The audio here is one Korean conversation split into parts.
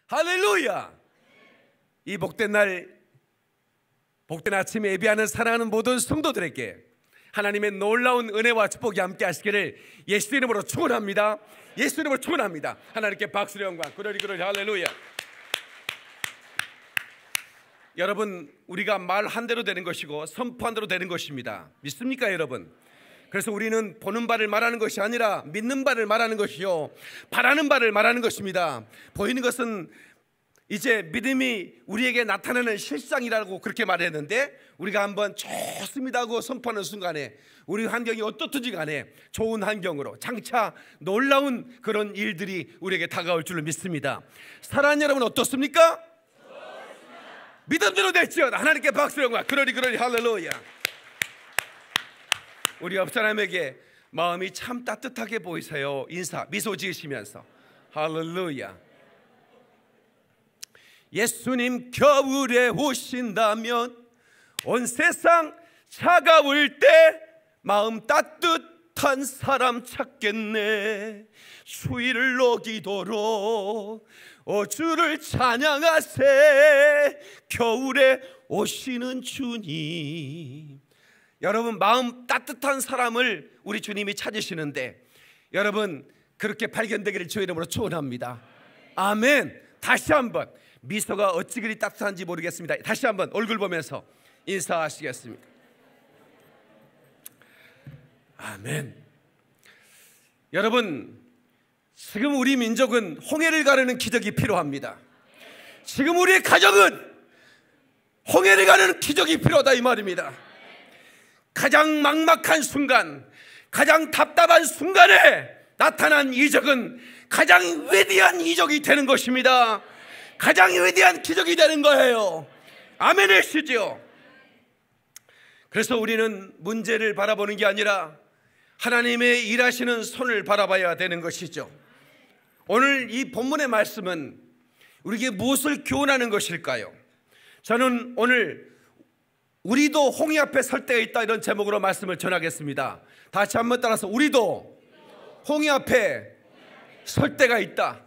할렐루야. 이 복된 날, 복된 아침에 예배하는 사랑하는 모든 성도들에게 하나님의 놀라운 은혜와 축복이 함께 하시기를 예수 이름으로 축원합니다. 예수 이름으로 축원합니다. 하나님께 박수로 영광. 그러리 할렐루야. 여러분, 우리가 말한 대로 되는 것이고 선포한 대로 되는 것입니다. 믿습니까 여러분? 그래서 우리는 보는 바를 말하는 것이 아니라 믿는 바를 말하는 것이요, 바라는 바를 말하는 것입니다. 보이는 것은 이제 믿음이 우리에게 나타나는 실상이라고 그렇게 말했는데, 우리가 한번 좋습니다 하고 선포하는 순간에 우리 환경이 어떻든지 간에 좋은 환경으로 장차 놀라운 그런 일들이 우리에게 다가올 줄로 믿습니다. 사랑하는 여러분 어떻습니까? 믿음대로 됐죠. 하나님께 박수 영광. 그러리 할렐루야. 우리 옆 사람에게 마음이 참 따뜻하게 보이세요. 인사, 미소 지으시면서 할렐루야. 예수님 겨울에 오신다면 온 세상 차가울 때 마음 따뜻한 사람 찾겠네. 수일로 기도로 주를 찬양하세. 겨울에 오시는 주님. 여러분, 마음 따뜻한 사람을 우리 주님이 찾으시는데, 여러분 그렇게 발견되기를 주의 이름으로 축원합니다. 아멘. 다시 한번, 미소가 어찌 그리 따뜻한지 모르겠습니다. 다시 한번 얼굴 보면서 인사하시겠습니다. 아멘. 여러분, 지금 우리 민족은 홍해를 가르는 기적이 필요합니다. 지금 우리의 가정은 홍해를 가르는 기적이 필요하다 이 말입니다. 가장 막막한 순간, 가장 답답한 순간에 나타난 이적은 가장 위대한 이적이 되는 것입니다. 가장 위대한 기적이 되는 거예요. 아멘 하시죠. 그래서 우리는 문제를 바라보는 게 아니라 하나님의 일하시는 손을 바라봐야 되는 것이죠. 오늘 이 본문의 말씀은 우리에게 무엇을 교훈하는 것일까요? 저는 오늘 우리도 홍해 앞에 설 때가 있다, 이런 제목으로 말씀을 전하겠습니다. 다시 한번 따라서, 우리도 홍해 앞에 설 때가 있다.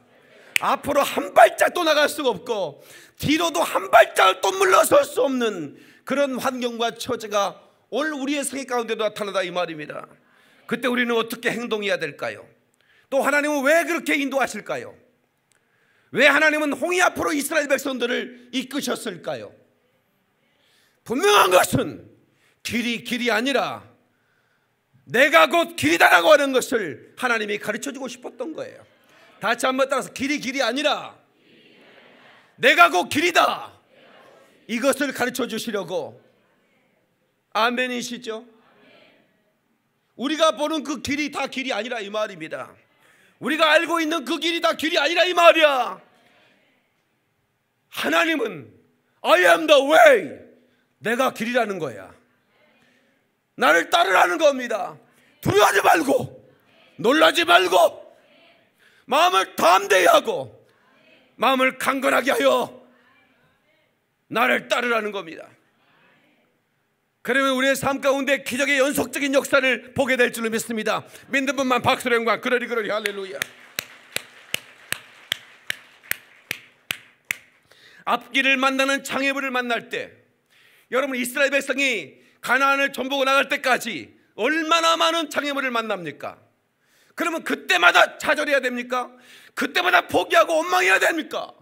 앞으로 한 발짝도 나갈 수가 없고 뒤로도 한 발짝 또 물러설 수 없는 그런 환경과 처지가 오늘 우리의 생애 가운데도 나타나다 이 말입니다. 그때 우리는 어떻게 행동해야 될까요? 또 하나님은 왜 그렇게 인도하실까요? 왜 하나님은 홍해 앞으로 이스라엘 백성들을 이끄셨을까요? 분명한 것은 길이 아니라 내가 곧 길이다라고 하는 것을 하나님이 가르쳐주고 싶었던 거예요. 다시 한번 따라서, 길이 아니라 내가 곧 길이다, 이것을 가르쳐 주시려고. 아멘이시죠? 우리가 보는 그 길이 다 길이 아니라 이 말입니다. 우리가 알고 있는 그 길이 다 길이 아니라 이 말이야. 하나님은 I am the way, 내가 길이라는 거야. 나를 따르라는 겁니다. 두려워하지 말고, 놀라지 말고, 마음을 담대히 하고 마음을 강건하게 하여 나를 따르라는 겁니다. 그러면 우리의 삶 가운데 기적의 연속적인 역사를 보게 될 줄로 믿습니다. 믿는 분만 박수로 영광. 그러리 할렐루야. 앞길을 만나는 장애물을 만날 때, 여러분 이스라엘 백성이 가나안을 전보고 나갈 때까지 얼마나 많은 장애물을 만납니까? 그러면 그때마다 좌절해야 됩니까? 그때마다 포기하고 원망해야 됩니까?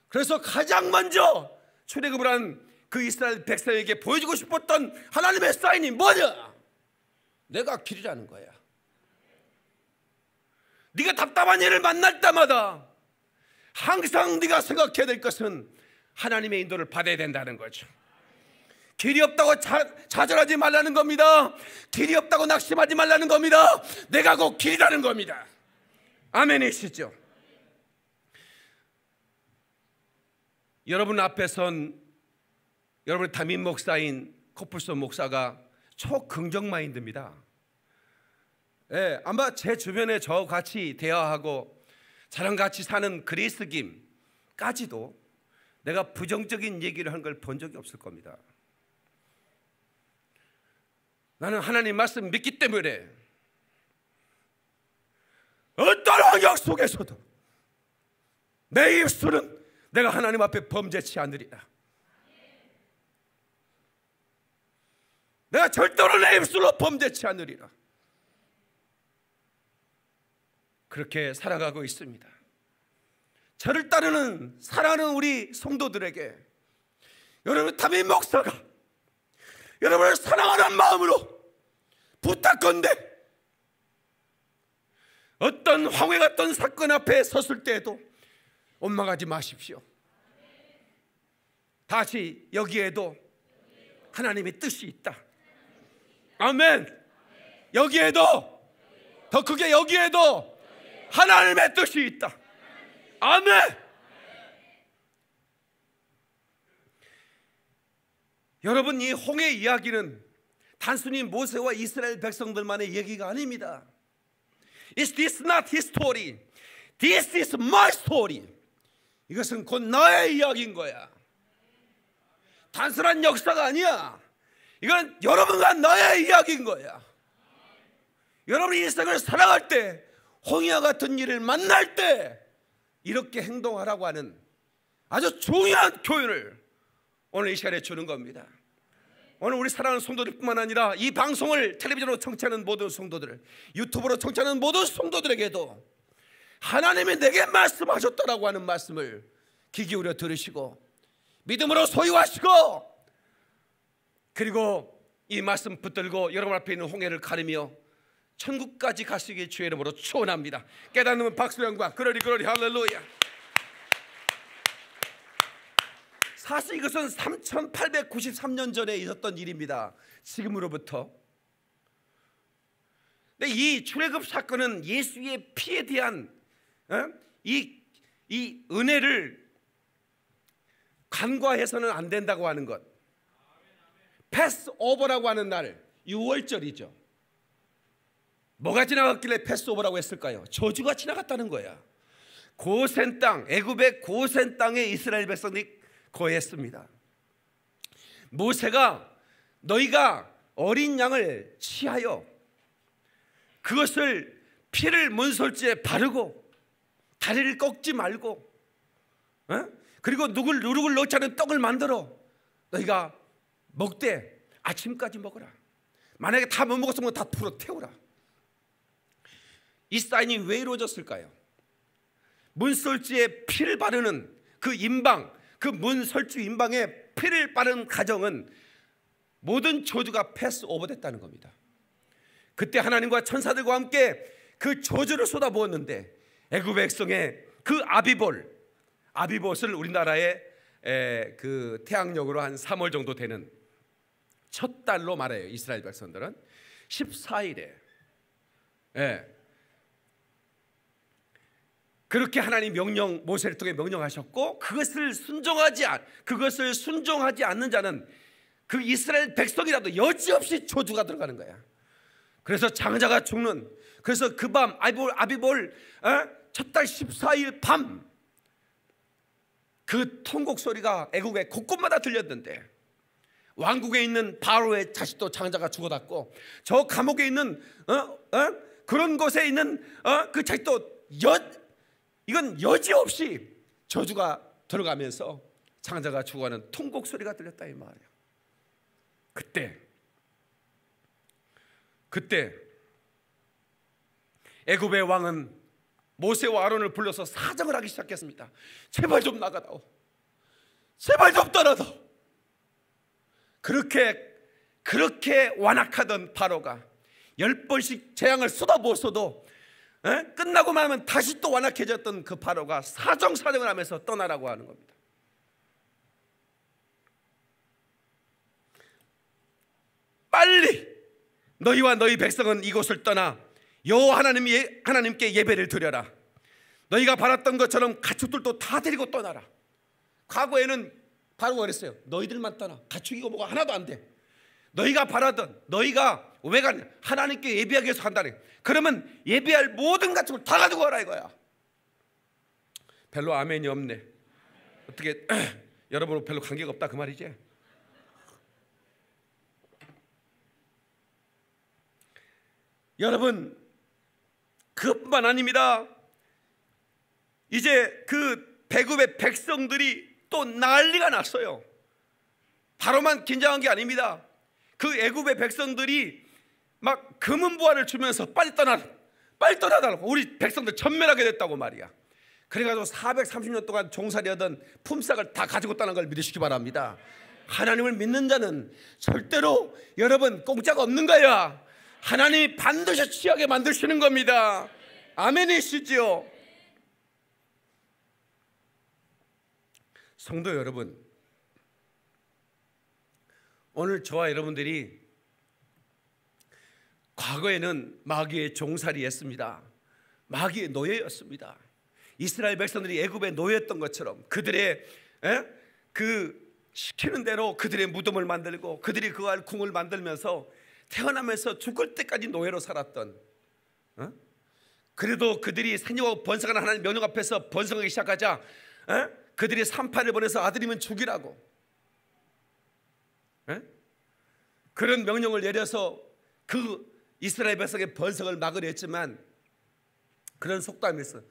그래서 가장 먼저 출애굽을 한 그 이스라엘 백성에게 보여주고 싶었던 하나님의 사인이 뭐냐? 내가 길이라는 거야. 네가 답답한 일을 만날 때마다 항상 네가 생각해야 될 것은 하나님의 인도를 받아야 된다는 거죠. 길이 없다고 좌절하지 말라는 겁니다. 길이 없다고 낙심하지 말라는 겁니다. 내가 곧 길이라는 겁니다. 아멘이시죠? 여러분 앞에 선 여러분의 담임 목사인 코플슨 목사가 초긍정 마인드입니다. 아마 제 주변에 저 같이 대화하고 저랑 같이 사는 그리스김까지도 내가 부정적인 얘기를 한 걸 본 적이 없을 겁니다. 나는 하나님 말씀 믿기 때문에 어떤 환경 속에서도 내 입술은 내가 하나님 앞에 범죄치 않으리라. 내가 절대로 내 입술로 범죄치 않으리라. 그렇게 살아가고 있습니다. 저를 따르는 사랑하는 우리 성도들에게 여러분, 담임 목사가 여러분을 사랑하는 마음으로 부탁건대, 어떤 황해 같던 사건 앞에 섰을 때에도 원망하지 마십시오. 다시 여기에도 하나님의 뜻이 있다. 아멘. 여기에도, 더 크게 여기에도 하나님의 뜻이 있다. 아멘. 여러분, 이 홍해 이야기는 단순히 모세와 이스라엘 백성들만의 얘기가 아닙니다. This is not his story. This is my story. 이것은 곧 나의 이야기인 거야. 단순한 역사가 아니야. 이건 여러분과 나의 이야기인 거야. 여러분이 인생을 살아갈 때, 홍해와 같은 일을 만날 때 이렇게 행동하라고 하는 아주 중요한 교훈을 오늘 이 시간에 주는 겁니다. 오늘 우리 사랑하는 성도들뿐만 아니라 이 방송을 텔레비전으로 청취하는 모든 성도들, 유튜브로 청취하는 모든 성도들에게도 하나님이 내게 말씀하셨다라고 하는 말씀을 귀 기울여 들으시고 믿음으로 소유하시고, 그리고 이 말씀 붙들고 여러분 앞에 있는 홍해를 가르며 천국까지 가시기 주의 이름으로 축원합니다. 깨닫는 박수령과 그러리 할렐루야. 사실 이것은 3893년 전에 있었던 일입니다. 지금으로부터. 근데 이 출애굽 사건은 예수의 피에 대한 이 은혜를 간과해서는 안 된다고 하는 것. 패스오버라고 하는 날, 6월절이죠. 뭐가 지나갔길래 패스오버라고 했을까요? 저주가 지나갔다는 거야. 고센 땅, 애굽의 고센 땅에 이스라엘 백성들이 거했습니다. 모세가 너희가 어린 양을 취하여 그것을 피를 문설주에 바르고 다리를 꺾지 말고, 그리고 누룩을 넣지 않은 떡을 만들어 너희가 먹되 아침까지 먹어라. 만약에 다 못 먹었으면 다 풀어 태우라. 이 사인이 왜 이루어졌을까요? 문설주에 피를 바르는 그 임방, 그 문설주 임방에 피를 바른 가정은 모든 저주가 패스오버 됐다는 겁니다. 그때 하나님과 천사들과 함께 그 저주를 쏟아부었는데 애굽 백성의 그 아비봇을 우리나라의 그 태양력으로 한 3월 정도 되는 첫 달로 말해요. 이스라엘 백성들은 14일에 그렇게 하나님 명령, 모세를 통해 명령하셨고, 그것을 순종하지 않는 자는 그 이스라엘 백성이라도 여지없이 저주가 들어가는 거야. 그래서 장자가 죽는, 그래서 그 밤 아비볼 첫 달 14일 밤 그 통곡 소리가 애국의 곳곳마다 들렸는데, 왕국에 있는 바로의 자식도 장자가 죽어갔고, 저 감옥에 있는 그런 곳에 있는 그 자식도 이건 여지없이 저주가 들어가면서 장자가 죽어가는 통곡 소리가 들렸다 이 말이에요. 그때 애굽의 왕은 모세와 아론을 불러서 사정을 하기 시작했습니다. 제발 좀 나가다오. 제발 좀 떠나다오. 그렇게 완악하던 바로가 10번씩 재앙을 쏟아부었어도 끝나고 말하면 다시 또 완악해졌던 그 바로가 사정을 하면서 떠나라고 하는 겁니다. 빨리 너희와 너희 백성은 이곳을 떠나 여호와 하나님께 예배를 드려라. 너희가 바랐던 것처럼 가축들도 다 데리고 떠나라. 과거에는 바로가 그랬어요. 너희들만 떠나. 가축이고 뭐가 하나도 안 돼. 너희가 바라던, 너희가 왜 가냐? 하나님께 예배하기 위해서 한다네. 그러면 예배할 모든 가축을 다 가지고 와라 이거야. 별로 아멘이 없네. 어떻게 여러분은 별로 관계가 없다 그 말이지? 여러분, 그것뿐만 아닙니다. 이제 그 애굽의 백성들이 또 난리가 났어요. 바로만 긴장한 게 아닙니다. 그 애굽의 백성들이 막 금은보화를 주면서 빨리 떠나달라고, 우리 백성들 전멸하게 됐다고 말이야. 그래가지고 430년 동안 종살이하던 품삯을 다 가지고 떠난 걸 믿으시기 바랍니다. 하나님을 믿는 자는 절대로 여러분 공짜가 없는 거야. 하나님이 반드시 취하게 만드시는 겁니다. 아멘이시죠? 성도 여러분, 오늘 저와 여러분들이 과거에는 마귀의 종살이였습니다. 마귀의 노예였습니다. 이스라엘 백성들이 애굽의 노예였던 것처럼 그들의 그 시키는 대로 그들의 무덤을 만들고 그들이 그 알궁을 만들면서 태어나면서 죽을 때까지 노예로 살았던, 그래도 그들이 생육하고 번성하는 하나님 명령 앞에서 번성하기 시작하자 그들이 산파를 보내서 아들이면 죽이라고 그런 명령을 내려서 그 이스라엘 백성의 번성을 막으려 했지만, 그런 속담에서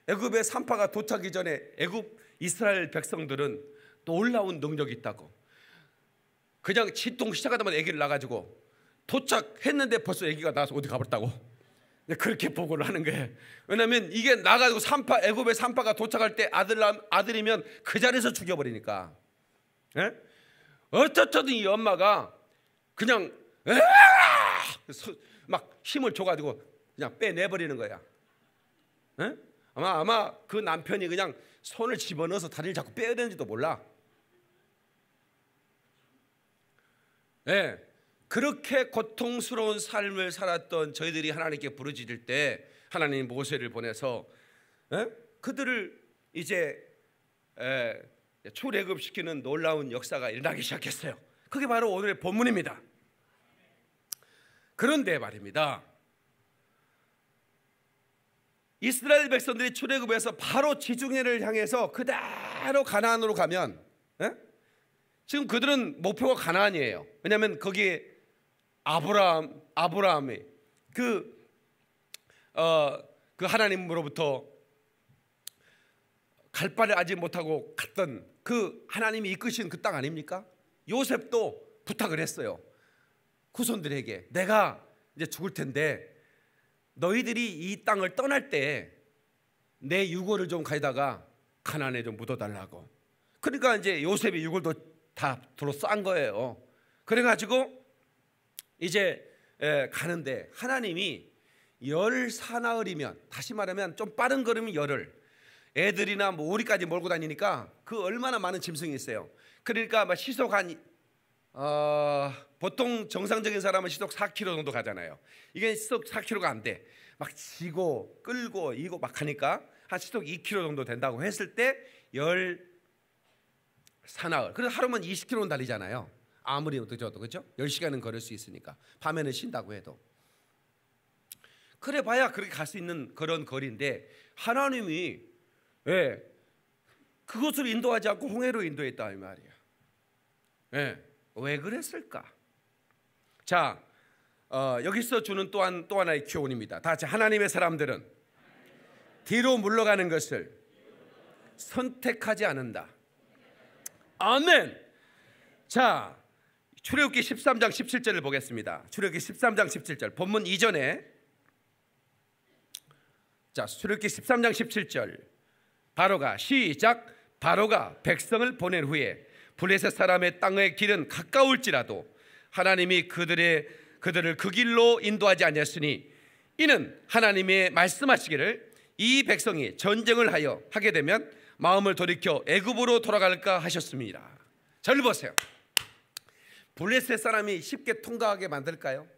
애굽의 산파가 도착하기 전에 애굽 이스라엘 백성들은 놀라운 능력이 있다고, 그냥 치통 시작하자마자 아기를 낳아가지고 도착했는데 벌써 아기가 나와서 어디 가버렸다고 그렇게 보고를 하는 거예요. 왜냐하면 이게 나가지고 애굽의 산파가 도착할 때 아들이면 그 자리에서 죽여버리니까. 어떻든 이 엄마가 그냥 막 힘을 줘가지고 그냥 빼내버리는 거야. 아마 그 남편이 그냥 손을 집어넣어서 다리를 자꾸 빼야 되는지도 몰라. 그렇게 고통스러운 삶을 살았던 저희들이 하나님께 부르짖을 때 하나님이 모세를 보내서 그들을 이제 출애굽시키는 놀라운 역사가 일어나기 시작했어요. 그게 바로 오늘의 본문입니다. 그런데 말입니다, 이스라엘 백성들이 출애굽에서 바로 지중해를 향해서 그대로 가나안으로 가면, 지금 그들은 목표가 가나안이에요. 왜냐하면 거기에 아브라함이 그 하나님으로부터 갈 바를 알지 못하고 갔던 그 하나님이 이끄신 그 땅 아닙니까? 요셉도 부탁을 했어요. 후손들에게 내가 이제 죽을 텐데 너희들이 이 땅을 떠날 때 내 유골을 좀 가져다가 가나안에 좀 묻어달라고. 그러니까 이제 요셉이 유골도 다 도로 싼 거예요. 그래가지고 이제 가는데 하나님이 열 사나흘이면, 다시 말하면 좀 빠른 걸음이 열흘, 애들이나 뭐 오리까지 몰고 다니니까 그 얼마나 많은 짐승이 있어요. 그러니까 막 시속 보통 정상적인 사람은 시속 4km 정도 가잖아요. 이게 시속 4km가 안 돼. 막 지고 끌고 이고 막 하니까 한 시속 2km 정도 된다고 했을 때 열 사나흘. 그래서 하루면 20km는 달리잖아요. 아무리 늦어도, 그렇죠? 10시간은 걸을 수 있으니까, 밤에는 쉰다고 해도. 그래 봐야 그렇게 갈 수 있는 그런 거리인데 하나님이 그것을 인도하지 않고 홍해로 인도했다 이 말이야. 왜 그랬을까? 자, 여기서 주는 또 하나의 교훈입니다. 다 같이, 하나님의 사람들은 뒤로 물러가는 것을 선택하지 않는다. 아멘. 자, 출애굽기 13장 17절을 보겠습니다. 출애굽기 13장 17절 본문 이전에, 자, 출애굽기 13장 17절 바로가 시작. 바로가 백성을 보낸 후에 블레셋 사람의 땅의 길은 가까울지라도 하나님이 그들을 그 길로 인도하지 아니하였으니 이는 하나님의 말씀하시기를 이 백성이 전쟁을 하게 되면 마음을 돌이켜 애굽으로 돌아갈까 하셨습니다. 잘 보세요. 블레셋 사람이 쉽게 통과하게 만들까요?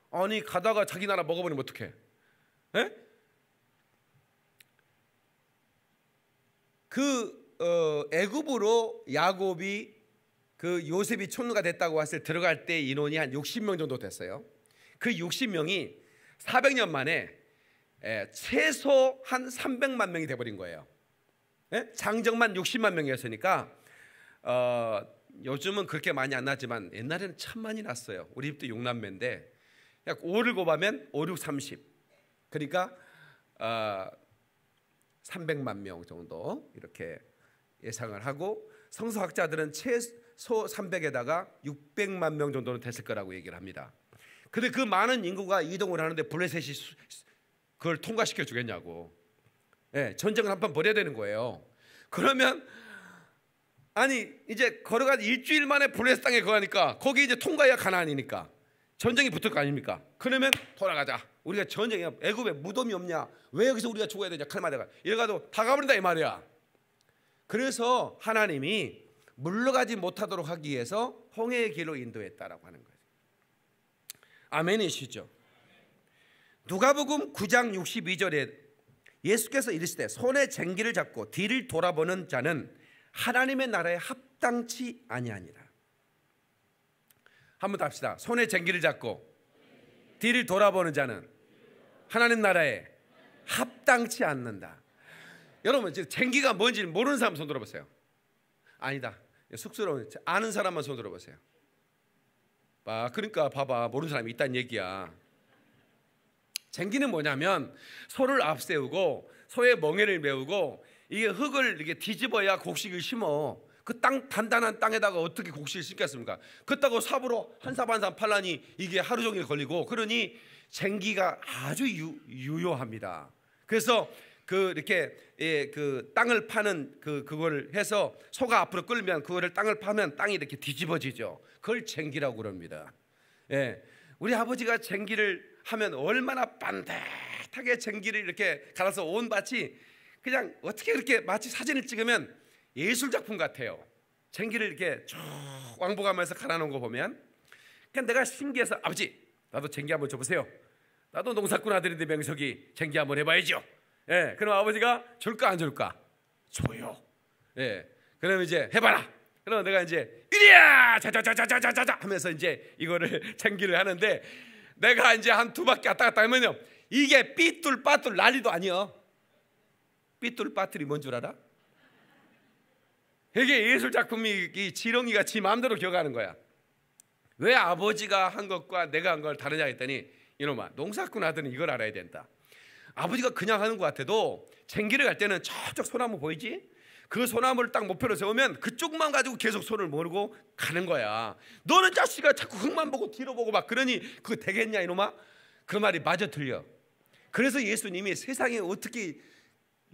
아니 가다가 자기 나라 먹어버리면 어떡해? 애굽으로 야곱이 그 요셉이 총리가 됐다고 했을 때 들어갈 때 인원이 한 60명 정도 됐어요. 그 60명이 400년 만에 최소 한 300만 명이 돼버린 거예요. 장정만 60만 명이었으니까 요즘은 그렇게 많이 안 나지만 옛날에는 참 많이 났어요. 우리 집도 6남매인데 약 5를 곱하면 5, 6, 30. 그러니까 300만 명 정도 이렇게 예상을 하고, 성서학자들은 최소 300에다가 600만 명 정도는 됐을 거라고 얘기를 합니다. 근데 그 많은 인구가 이동을 하는데 블레셋이 그걸 통과시켜 주겠냐고. 예, 전쟁을 한번 벌여야 되는 거예요. 그러면 아니 이제 걸어가 일주일 만에 블레셋 땅에 거하니까 거기 이제 통과해야 가나안이니까 전쟁이 붙을 거 아닙니까? 그러면 돌아가자. 우리가 전쟁이야. 애굽에 무덤이 없냐? 왜 여기서 우리가 죽어야 되냐? 칼 맞아가. 이래가도 다 가버린다 이 말이야. 그래서 하나님이 물러가지 못하도록 하기 위해서 홍해의 길로 인도했다라고 하는 거예요. 아멘이시죠? 누가복음 9장 62절에 예수께서 이르시되 손에 쟁기를 잡고 뒤를 돌아보는 자는 하나님의 나라에 합당치 아니하니라. 한번 더 합시다. 손에 쟁기를 잡고 뒤를 돌아보는 자는 하나님 나라에 합당치 않는다. 여러분 쟁기가 뭔지 모르는 사람 손 들어보세요. 아니다, 쑥스러운 아는 사람만 손 들어보세요. 그러니까 봐봐, 모르는 사람이 있다는 얘기야. 쟁기는 뭐냐면 소를 앞세우고 소의 멍에를 메우고 이게 흙을 이렇게 뒤집어야 곡식을 심어. 그 땅 단단한 땅에다가 어떻게 곡식을 심겠습니까? 그렇다고 삽으로 한 삽 한 삽 팔라니 이게 하루 종일 걸리고, 그러니 쟁기가 아주 유효합니다. 그래서 이렇게 그 땅을 파는 그걸 해서 소가 앞으로 끌면 그거를 땅을 파면 땅이 이렇게 뒤집어지죠. 그걸 쟁기라고 그럽니다. 예, 우리 아버지가 쟁기를 하면 얼마나 반듯하게 쟁기를 이렇게 갈아서 온 밭이 그냥 어떻게 그렇게 마치 사진을 찍으면 예술 작품 같아요. 쟁기를 이렇게 쭉 왕복하면서 갈아놓은 거 보면 그냥 내가 신기해서 아버지 나도 쟁기 한번 줘보세요. 나도 농사꾼 아들인데 명석이 쟁기 한번 해봐야죠. 예, 그럼 아버지가 줄까 안 줄까? 줘요. 예, 그러면 이제 해봐라. 그러면 내가 이제 이리야 자자자자자자자 하면서 이제 이거를 쟁기를 하는데, 내가 이제 한 두 바퀴 왔다 갔다 하면요 이게 삐뚤빠뚤 난리도 아니요. 삐뚤빠뚤이 뭔 줄 알아? 이게 예술 작품이 이 지렁이가 지 마음대로 기어가는 거야. 왜 아버지가 한 것과 내가 한 걸 다르냐 했더니, 이놈아 농사꾼 아들은 이걸 알아야 된다. 아버지가 그냥 하는 것 같아도 쟁기를 갈 때는 저쪽 소나무 보이지? 그 소나무를 딱 목표로 세우면 그쪽만 가지고 계속 손을 모르고 가는 거야. 너는 자식아 자꾸 흙만 보고 뒤로 보고 막 그러니 그거 되겠냐 이놈아? 그 말이 마저 틀려. 그래서 예수님이 세상에 어떻게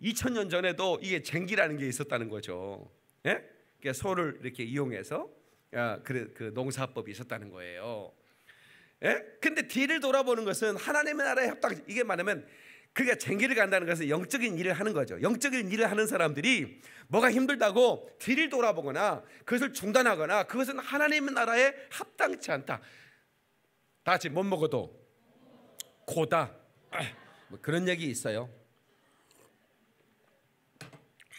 2000년 전에도 이게 쟁기라는 게 있었다는 거죠. 예? 그러니까 소를 이렇게 이용해서 그 농사법이 있었다는 거예요. 예? 근데 뒤를 돌아보는 것은 하나님의 나라에 합당. 이게 말하면 그러니까 쟁기를 간다는 것은 영적인 일을 하는 거죠. 영적인 일을 하는 사람들이 뭐가 힘들다고 뒤를 돌아보거나 그것을 중단하거나 그것은 하나님의 나라에 합당치 않다. 다 같이 못 먹어도 고다. 뭐 그런 얘기 있어요.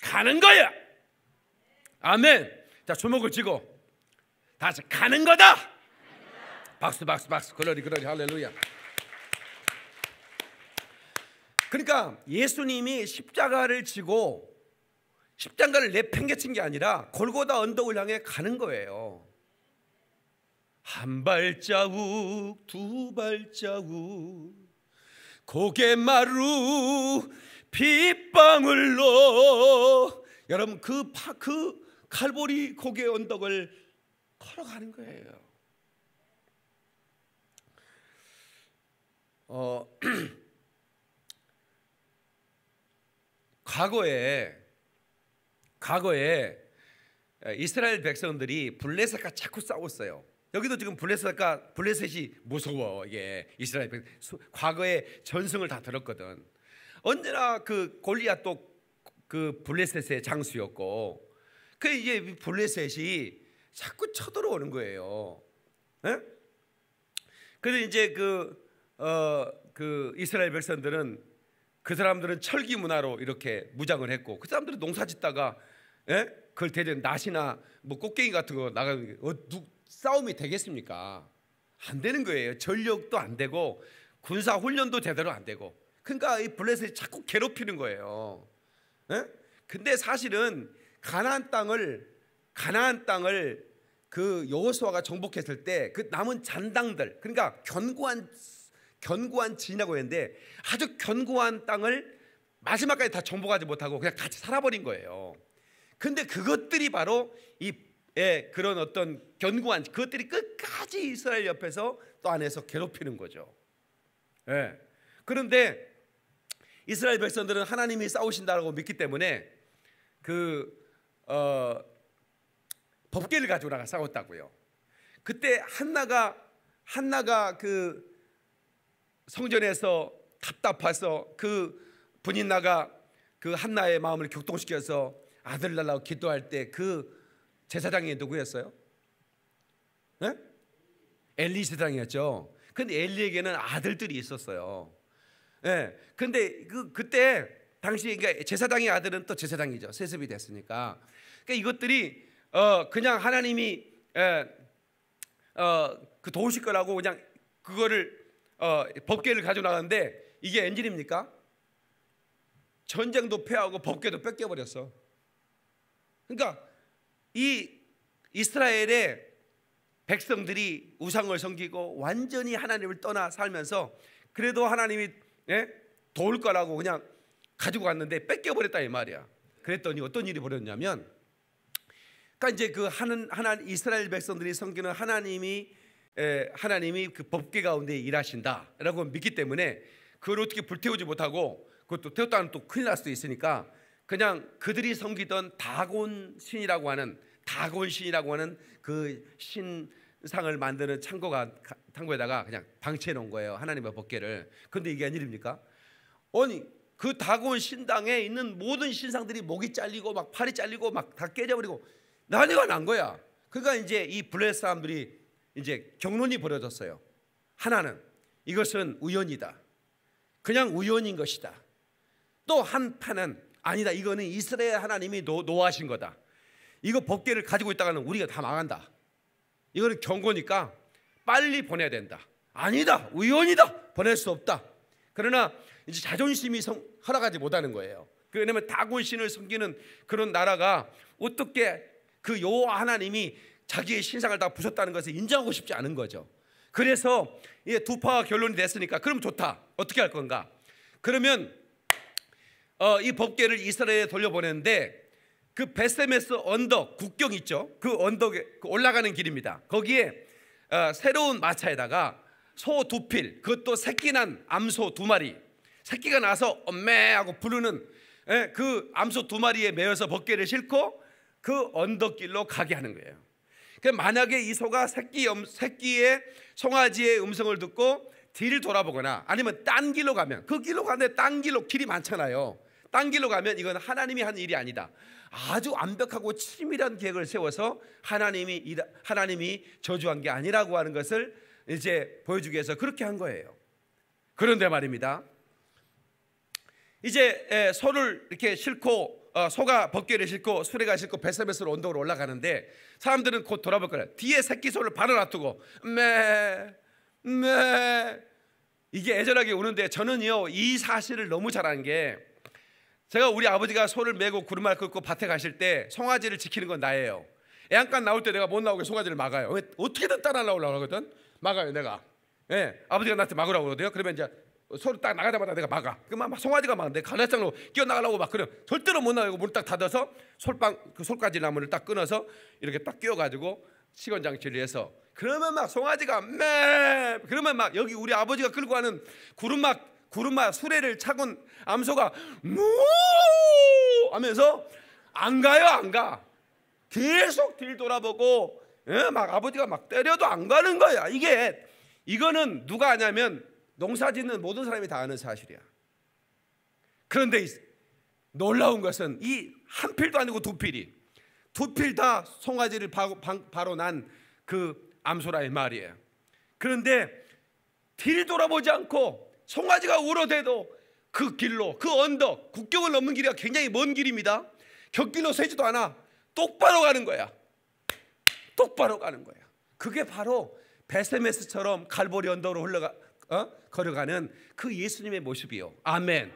가는 거야. 아멘. 자, 주먹을 쥐고 다 같이 가는 거다. 박수 박수 박수. 글로리 글로리 할렐루야. 그러니까 예수님이 십자가를 지고 십자가를 내팽개친 게 아니라 골고다 언덕을 향해 가는 거예요. 한 발자국 두 발자국 고개마루 빗방울로, 여러분 그 칼보리 고개 언덕을 걸어가는 거예요. 과거에 이스라엘 백성들이 블레셋과 자꾸 싸웠어요. 여기도 지금 블레셋이 무서워. 이게 이스라엘 백성 과거에 전승을 다 들었거든. 언제나 그 골리앗도 그 블레셋의 장수였고, 그 이제 블레셋이 자꾸 쳐들어오는 거예요. 예? 그래서 이제 그 이스라엘 백성들은 그 사람들은 철기 문화로 이렇게 무장을 했고, 그 사람들은 농사짓다가 그걸 대전 낫이나 뭐 꽃게임 같은 거 나가는 싸움이 되겠습니까? 안 되는 거예요. 전력도 안 되고 군사 훈련도 제대로 안 되고. 그러니까 이 블레셋이 자꾸 괴롭히는 거예요. 근데 사실은 가나안 땅을 그 여호수아가 정복했을 때 그 남은 잔당들, 그러니까 견고한 진이라고 했는데 아주 견고한 땅을 마지막까지 다 정복하지 못하고 그냥 같이 살아버린 거예요. 근데 그것들이 바로 그런 어떤 견고한 그것들이 끝까지 이스라엘 옆에서 또 안에서 괴롭히는 거죠. 그런데 이스라엘 백성들은 하나님이 싸우신다고 믿기 때문에 법궤를 가지고 나가 싸웠다고요. 그때 한나가 그 성전에서 답답해서 그 분인나가 그 한나의 마음을 격동시켜서 아들 달라고 기도할 때 그 제사장이 누구였어요? 엘리 제사장이었죠. 근데 엘리에게는 아들들이 있었어요. 근데 그때 당시 그러니까 제사장의 아들은 또 제사장이죠. 세습이 됐으니까. 그러니까 이것들이 그냥 하나님이 그 도우실 거라고 그냥 그거를 법궤를 가지고 나갔는데 이게 웬일입니까? 전쟁도 패하고 법궤도 뺏겨버렸어. 그러니까 이 이스라엘의 백성들이 우상을 섬기고 완전히 하나님을 떠나 살면서 그래도 하나님이 도울 거라고 그냥 가지고 갔는데 뺏겨버렸다 이 말이야. 그랬더니 어떤 일이 벌어졌냐면, 그러니까 이제 그 이스라엘 백성들이 섬기는 하나님이 그 법궤 가운데 일하신다라고 믿기 때문에 그걸 어떻게 불태우지 못하고, 그것도 태웠다는 또 큰일 날 수도 있으니까 그냥 그들이 섬기던 다곤 신이라고 하는 그 신상을 만드는 창고에다가 그냥 방치해 놓은 거예요, 하나님의 법궤를. 그런데 이게 웬일입니까? 아니 그 다곤 신당에 있는 모든 신상들이 목이 잘리고 막 팔이 잘리고 막 다 깨져버리고 난리가 난 거야. 그러니까 이제 이 블레 사람들이 이제 경론이 벌어졌어요. 하나는 이것은 우연이다, 그냥 우연인 것이다. 또 한편은 아니다, 이거는 이스라엘 하나님이 노하신 거다. 이거 법궤를 가지고 있다가는 우리가 다 망한다. 이거는 경고니까 빨리 보내야 된다. 아니다, 우연이다, 보낼 수 없다. 그러나 이제 자존심이 허락하지 못하는 거예요. 왜냐하면 다곤 신을 섬기는 그런 나라가 어떻게 그 여호와 하나님이 자기의 신상을 다 부쉈다는 것을 인정하고 싶지 않은 거죠. 그래서 두 파가 결론이 됐으니까 그럼 좋다, 어떻게 할 건가? 그러면 이 법궤를 이스라엘에 돌려보냈는데 그 베세메스 언덕 국경 있죠? 그 언덕에 올라가는 길입니다. 거기에 새로운 마차에다가 소 2필, 그것도 새끼 난 암소 2마리, 새끼가 나서 엄매 하고 부르는 그 암소 2마리에 매어서 법궤를 싣고 그 언덕길로 가게 하는 거예요. 만약에 이 소가 새끼의 송아지의 음성을 듣고 뒤를 돌아보거나 아니면 딴 길로 가면, 그 길로 가는데 딴 길로 길이 많잖아요. 딴 길로 가면 이건 하나님이 한 일이 아니다. 아주 완벽하고 치밀한 계획을 세워서 하나님이 저주한 게 아니라고 하는 것을 이제 보여주기 위해서 그렇게 한 거예요. 그런데 말입니다, 이제 소를 이렇게 싣고 소가 법궤를 싣고 수레가 싣고 베세메스로 언덕으로 올라가는데 사람들은 곧 돌아볼 거예요. 뒤에 새끼 소를 바로 놔두고 매 이게 애절하게 우는데, 저는요 이 사실을 너무 잘 아는 게, 제가 우리 아버지가 소를 메고 구름말 끌고 밭에 가실 때 송아지를 지키는 건 나예요. 애양간 나올 때 내가 못 나오게 송아지를 막아요. 어떻게든 따라 나오려고 하거든. 막아요 내가. 아버지가 나한테 막으라고 그러거든요. 그러면 이제 소를 딱 나가자마자 내가 막아. 그러면 막 송아지가 막 내 갈라장로 끼어나가려고 막 그래. 절대로 못 나가고 문을 딱 닫아서 그 솔가지 나무를 딱 끊어서 이렇게 딱 끼워가지고 시건장치를 해서, 그러면 막 송아지가 그러면 막 여기 우리 아버지가 끌고 가는 구름마 수레를 차곤 암소가 무 하면서 안 가요, 안 가. 계속 뒤를 돌아보고 막 아버지가 막 때려도 안 가는 거야. 이거는 누가 아냐면 농사 짓는 모든 사람이 다 아는 사실이야. 그런데 놀라운 것은 이 한 필도 아니고 2필이 2필 다 송아지를 바로 난 그 암소라의 말이에요. 그런데 뒤를 돌아보지 않고 송아지가 울어대도 그 길로, 그 언덕, 국경을 넘는 길이 굉장히 먼 길입니다. 곁길로 세지도 않아. 똑바로 가는 거야. 똑바로 가는 거야. 그게 바로 베세메스처럼 갈보리 언덕으로 걸어가는 그 예수님의 모습이요. 아멘.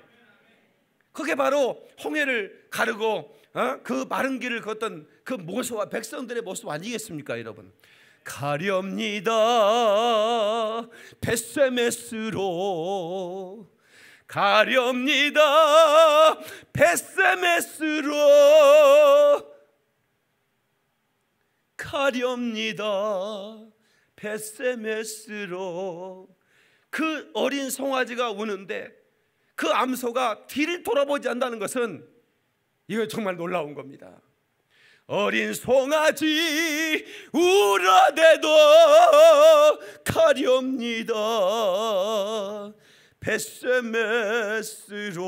그게 바로 홍해를 가르고 그 마른 길을 걷던 그 모세와 백성들의 모습 아니겠습니까, 여러분? 가렵니다 베세메스로 가렵니다. 벳세메스로 가렵니다. 벳세메스로. 그 어린 송아지가 우는데 그 암소가 뒤를 돌아보지 않는다는 것은 이거 정말 놀라운 겁니다. 어린 송아지 울어대도 가렵니다. 벳세메스로.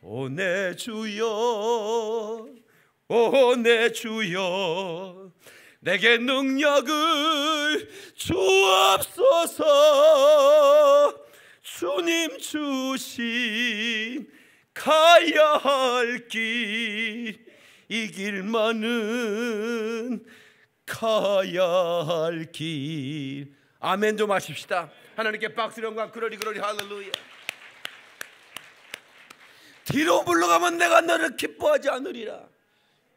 오 내 주여, 오 내 주여, 내게 능력을 주옵소서. 주님 주신 가야 할 길, 이 길만은 가야 할 길. 아멘 좀 하십시다. 하나님께 박수 영광 그러리 할렐루야. 뒤로 물러가면 내가 너를 기뻐하지 않으리라.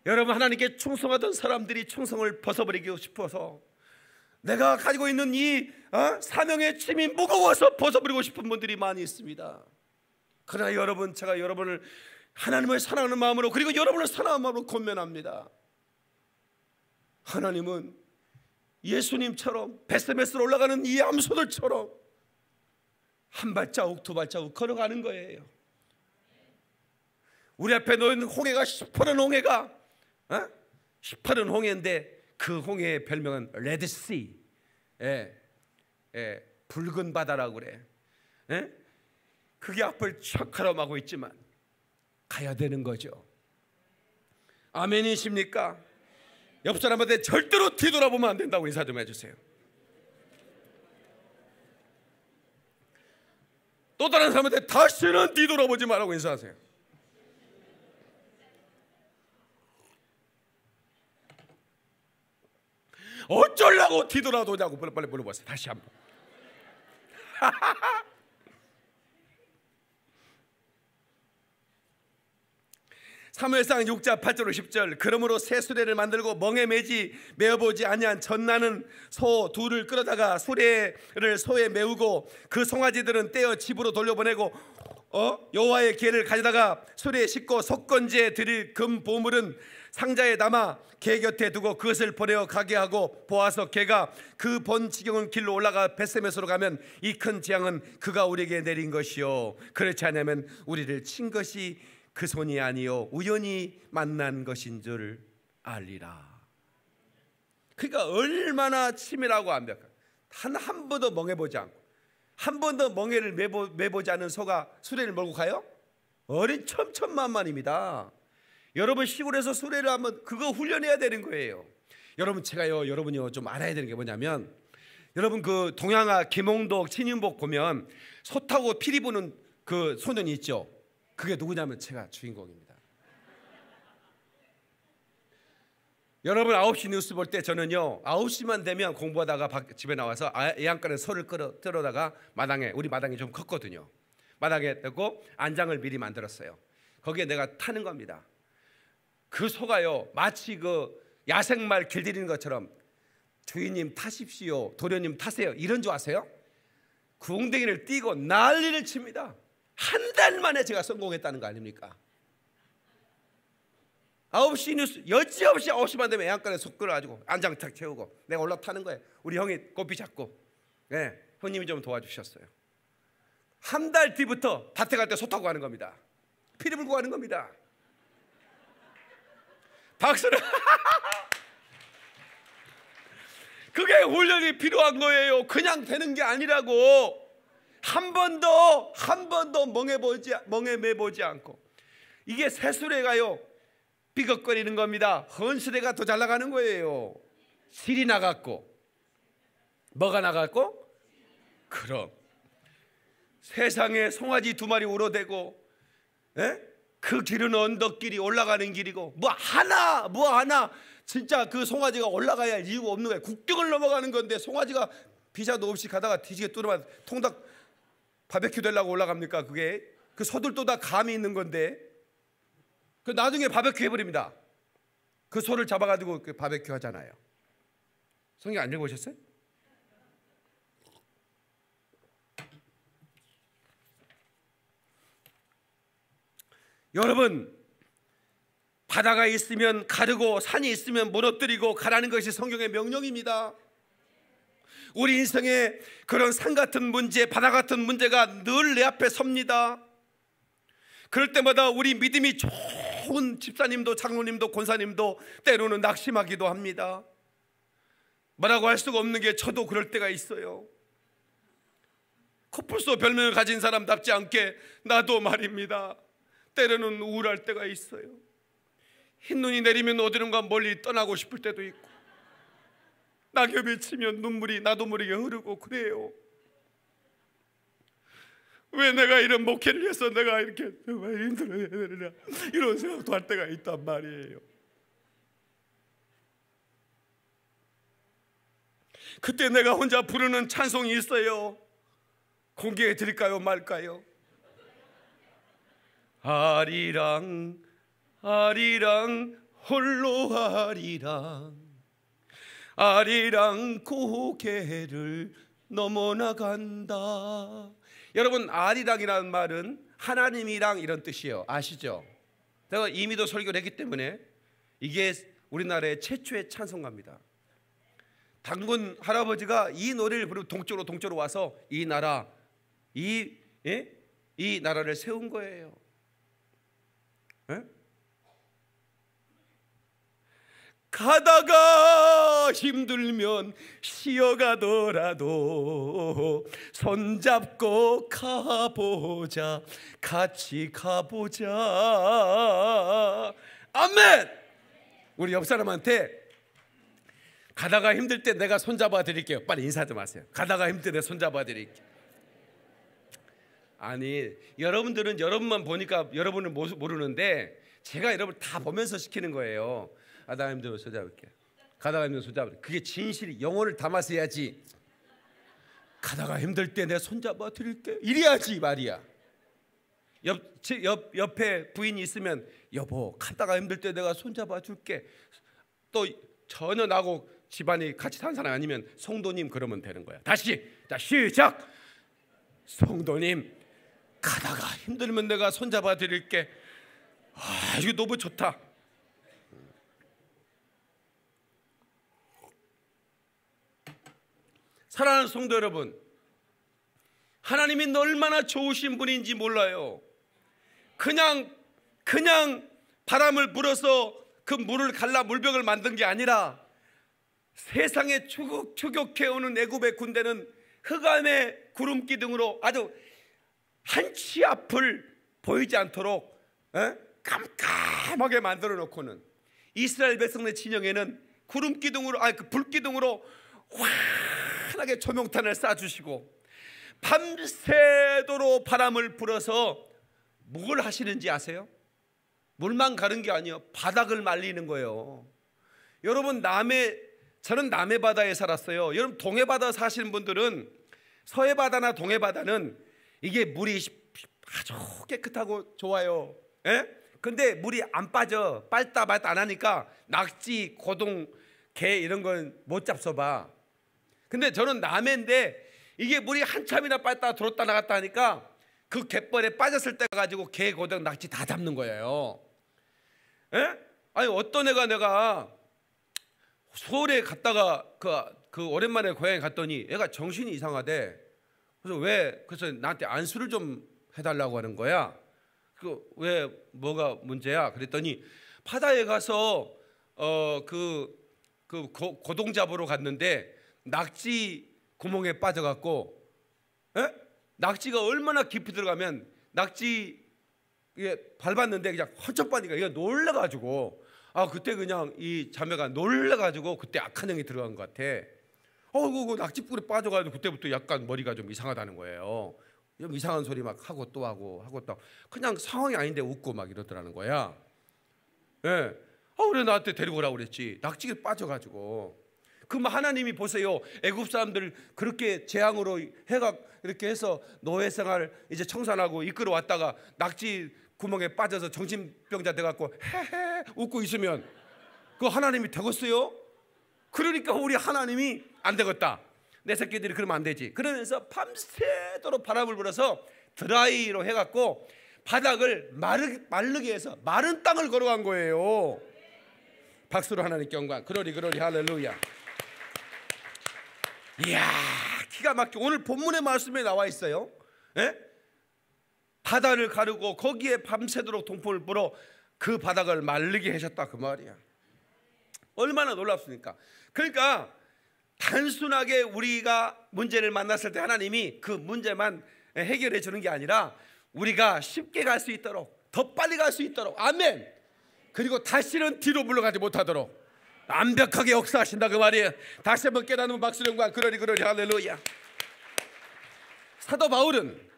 여러분, 하나님께 충성하던 사람들이 충성을 벗어버리고 싶어서 내가 가지고 있는 이 사명의 짐이 무거워서 벗어버리고 싶은 분들이 많이 있습니다. 그러나 여러분, 제가 여러분을 하나님을 사랑하는 마음으로, 그리고 여러분을 사랑하는 마음으로 권면합니다. 하나님은 예수님처럼 벳세메스로 올라가는 이 암소들처럼 한 발자국 두 발자국 걸어가는 거예요. 우리 앞에 놓인 홍해가 시퍼런 홍해가 시퍼런 홍해인데 그 홍해의 별명은 레드씨, 붉은 바다라고 그래. 그게 앞을 척 가로막고 있지만 가야 되는 거죠. 아멘이십니까? 옆 사람한테 절대로 뒤돌아보면 안 된다고 인사 좀 해주세요. 또 다른 사람한테 다시는 뒤돌아보지 말라고 인사하세요. 어쩌려고 뒤돌아도냐고 빨리 물어보세요. 다시 한번. 사무엘상 6장 8절 10절. 그러므로 새 수레를 만들고 멍에 메어보지 아니한 젖나는 소 둘을 끌어다가 수레를 소에 메우고 그 송아지들은 떼어 집으로 돌려보내고 여호와의 궤를 가져다가 수레에 싣고 속건지에 드릴 금 보물은 상자에 담아 궤 곁에 두고 그것을 보내어 가게 하고 보아서 궤가 그 본 지경은 길로 올라가 벳세메스로 가면 이 큰 재앙은 그가 우리에게 내린 것이요 그렇지 않으면 우리를 친 것이 그 손이 아니요 우연히 만난 것인 줄 알리라. 그러니까 얼마나 치밀하고 완벽한, 한 번도 멍해보지 않고 한 번도 멍해를 매보지 않은 소가 수레를 몰고 가요? 어린 첨천만만입니다. 여러분, 시골에서 수레를 하면 그거 훈련해야 되는 거예요. 여러분, 여러분이 좀 알아야 되는 게 뭐냐면, 여러분 그 동양화 김홍덕 신윤복 보면 소 타고 피리 부는 그 소년이 있죠. 그게 누구냐면 제가 주인공입니다. 여러분 9시 뉴스 볼 때 저는요 9시만 되면 공부하다가 집에 나와서 애안간에 소를 끌어다가 우리 마당이 좀 컸거든요. 마당에 떼고 안장을 미리 만들었어요. 거기에 내가 타는 겁니다. 그 소가요 마치 그 야생말 길들이는 것처럼 주인님 타십시오, 도련님 타세요 이런 줄 아세요? 궁뎅이를 띄고 난리를 칩니다. 한 달 만에 제가 성공했다는 거 아닙니까? 9시 뉴스 여지없이 9시만 되면 애안간에 소 끌어가지고 안장 탁 채우고 내가 올라타는 거예요. 우리 형이 고삐 잡고 형님이 좀 도와주셨어요. 한 달 뒤부터 밭에 갈 때 소 타고 가는 겁니다. 피리 불고 가는 겁니다. 박수를. 그게 훈련이 필요한 거예요. 그냥 되는 게 아니라고. 한 번도 멍에 매보지 않고. 이게 새 수레가요 삐걱거리는 겁니다. 헌 수레가 더 잘 나가는 거예요. 실이 나갔고. 뭐가 나갔고? 그럼 세상에 송아지 2마리 우러대고 그 길은 언덕길이 올라가는 길이고 뭐 하나 진짜 그 송아지가 올라가야 할 이유가 없는 거예요. 국경을 넘어가는 건데 송아지가 비자도 없이 가다가 뒤지게 뚫으면 통닭 바베큐 되려고 올라갑니까? 그게 그 소들도 다 감이 있는 건데 그 나중에 바베큐 해버립니다. 그 소를 잡아가지고 그 바베큐 하잖아요. 성경 안 읽어보셨어요? 여러분, 바다가 있으면 가르고 산이 있으면 무너뜨리고 가라는 것이 성경의 명령입니다. 우리 인생에 그런 산 같은 문제, 바다 같은 문제가 늘 내 앞에 섭니다. 그럴 때마다 우리 믿음이 좋은 집사님도 장로님도 권사님도 때로는 낙심하기도 합니다. 뭐라고 할 수가 없는 게 저도 그럴 때가 있어요. 코뿔소 별명을 가진 사람답지 않게 나도 말입니다. 때로는 우울할 때가 있어요. 흰눈이 내리면 어디론가 멀리 떠나고 싶을 때도 있고, 낙엽이 치면 눈물이 나도 모르게 흐르고 그래요. 왜 내가 이런 목회를 해서 내가 이렇게 정말 힘들어야 되느냐, 이런 생각도 할 때가 있단 말이에요. 그때 내가 혼자 부르는 찬송이 있어요. 공개해 드릴까요 말까요? 아리랑 아리랑 홀로 아리랑 고개를 넘어나간다. 여러분, 아리랑이라는 말은 하나님이랑 이런 뜻이에요. 아시죠? 제가 이미도 설교를 했기 때문에 이게 우리나라의 최초의 찬송가입니다. 당군 할아버지가 이 노래를 부르고 동쪽으로 와서 이 나라를 세운 거예요. 에? 가다가 힘들면 쉬어가더라도 손잡고 가보자, 같이 가보자. 아멘. 우리 옆 사람한테 가다가 힘들 때 내가 손잡아 드릴게요. 빨리 인사 좀 하세요. 가다가 힘들 때 내가 손잡아 드릴게요. 아니, 여러분들은 여러분만 보니까 여러분을 모르는데 제가 여러분 다 보면서 시키는 거예요. 가다가 힘들면 손잡을게. 가다가 힘들면 손잡을게. 그게 진실이, 영혼을 담아서 해야지. 가다가 힘들 때 내가 손잡아 드릴게, 이래야지 말이야. 옆에 부인이 있으면 여보, 가다가 힘들 때 내가 손잡아 줄게. 또 전혀 나하고 집안이 같이 사는 사람 아니면 성도님 그러면 되는 거야. 다시, 자 시작. 성도님, 가다가 힘들면 내가 손잡아 드릴게. 아, 이거 너무 좋다. 사랑하는 성도 여러분, 하나님이 얼마나 좋으신 분인지 몰라요. 그냥 바람을 불어서 그 물을 갈라 물벽을 만든 게 아니라 세상에 추격해오는 애굽의 군대는 흑암의 구름 기둥으로 아주 한치 앞을 보이지 않도록 깜깜하게 만들어 놓고는 이스라엘 백성의 진영에는 구름 기둥으로, 그 불 기둥으로 환하게 조명탄을 쏴주시고 밤새도록 바람을 불어서 뭘 하시는지 아세요? 물만 가는 게 아니에요. 바닥을 말리는 거예요. 여러분, 저는 남해 바다에 살았어요. 여러분, 동해 바다 사시는 분들은 서해 바다나 동해 바다는 이게 물이 아주 깨끗하고 좋아요. 근데 물이 안 빠져. 빨다 말다 안 하니까 낙지, 고동, 게 이런 건 못 잡숴봐. 근데 저는 남해인데 이게 물이 한참이나 빨다 들었다 나갔다 하니까 그 갯벌에 빠졌을 때 가지고 게, 고등, 낙지 다 잡는 거예요. 아니, 어떤 애가 내가 서울에 갔다가 그 오랜만에 고향에 갔더니 애가 정신이 이상하대. 그래서 나한테 안수를 좀 해달라고 하는 거야. 왜 뭐가 문제야? 그랬더니 바다에 가서 고동 잡으러 갔는데 낙지 구멍에 빠져갖고, 낙지가 얼마나 깊이 들어가면 낙지 밟았는데 그냥 헐쩍 빠니까 얘가 놀라가지고, 그때 그냥 이 자매가 놀라가지고 그때 악한 영이 들어간 것 같아. 그 낙지불에 빠져가지고 그때부터 약간 머리가 좀 이상하다는 거예요. 좀 이상한 소리 막 하고 또 하고 그냥 상황이 아닌데 웃고 막 이러더라는 거야. 그래 나한테 데리고 오라고 그랬지. 낙지에 빠져가지고. 그럼 하나님이 보세요. 애굽 사람들 그렇게 재앙으로 해가 이렇게 해서 노예 생활 이제 청산하고 이끌어 왔다가 낙지 구멍에 빠져서 정신병자 돼갖고 헤헤 웃고 있으면 그 하나님이 되겠어요? 그러니까 우리 하나님이 안 되겠다. 내 새끼들이 그러면 안 되지. 그러면서 밤새도록 바람을 불어서 드라이로 해갖고 바닥을 마르게 해서 마른 땅을 걸어간 거예요. 박수로 하나님께 영광. 그러리 할렐루야. 이야, 기가 막혀. 오늘 본문의 말씀에 나와 있어요. 예? 바다를 가르고 거기에 밤새도록 동포를 불어 그 바닥을 마르게 하셨다, 그 말이야. 얼마나 놀랍습니까? 그러니까 단순하게 우리가 문제를 만났을 때 하나님이 그 문제만 해결해 주는 게 아니라 우리가 쉽게 갈 수 있도록, 더 빨리 갈 수 있도록, 아멘. 그리고 다시는 뒤로 물러가지 못하도록 완벽하게 역사하신다, 그 말이에요. 다시 한번 깨닫는 박수 영광. 그러리 할렐루야. 사도 바울은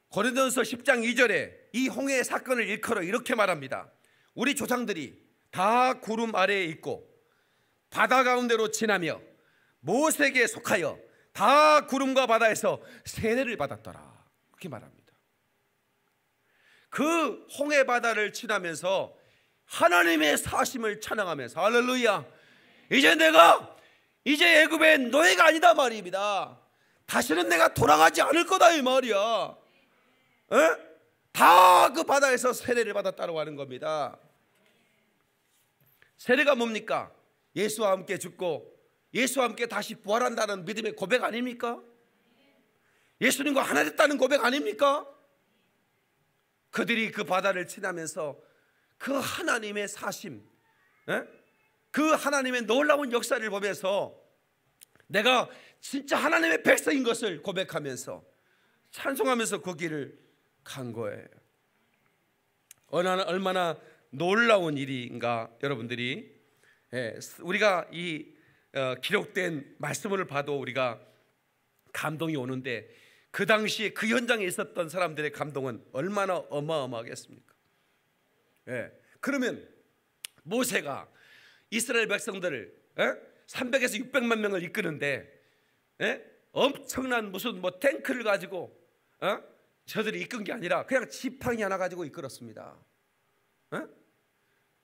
고린도전서 10장 2절에 이 홍해의 사건을 일컬어 이렇게 말합니다. 우리 조상들이 다 구름 아래에 있고 바다 가운데로 지나며 모세에게 속하여 다 구름과 바다에서 세례를 받았더라, 그렇게 말합니다. 그 홍해 바다를 지나면서 하나님의 사심을 찬양하면서, 할렐루야, 이제 애굽의 노예가 아니다 말입니다. 다시는 내가 돌아가지 않을 거다, 이 말이야. 다 그 바다에서 세례를 받았다고 하는 겁니다. 세례가 뭡니까? 예수와 함께 죽고 예수와 함께 다시 부활한다는 믿음의 고백 아닙니까? 예수님과 하나 됐다는 고백 아닙니까? 그들이 그 바다를 지나면서 그 하나님의 사심, 그 하나님의 놀라운 역사를 보면서 내가 진짜 하나님의 백성인 것을 고백하면서 찬송하면서 그 길을 간 거예요. 얼마나 놀라운 일인가. 여러분들이 우리가 이 기록된 말씀을 봐도 우리가 감동이 오는데 그 당시에 그 현장에 있었던 사람들의 감동은 얼마나 어마어마하겠습니까? 그러면 모세가 이스라엘 백성들을 300에서 600만 명을 이끄는데 엄청난 무슨 탱크를 가지고 저들이 이끈 게 아니라 그냥 지팡이 하나 가지고 이끌었습니다.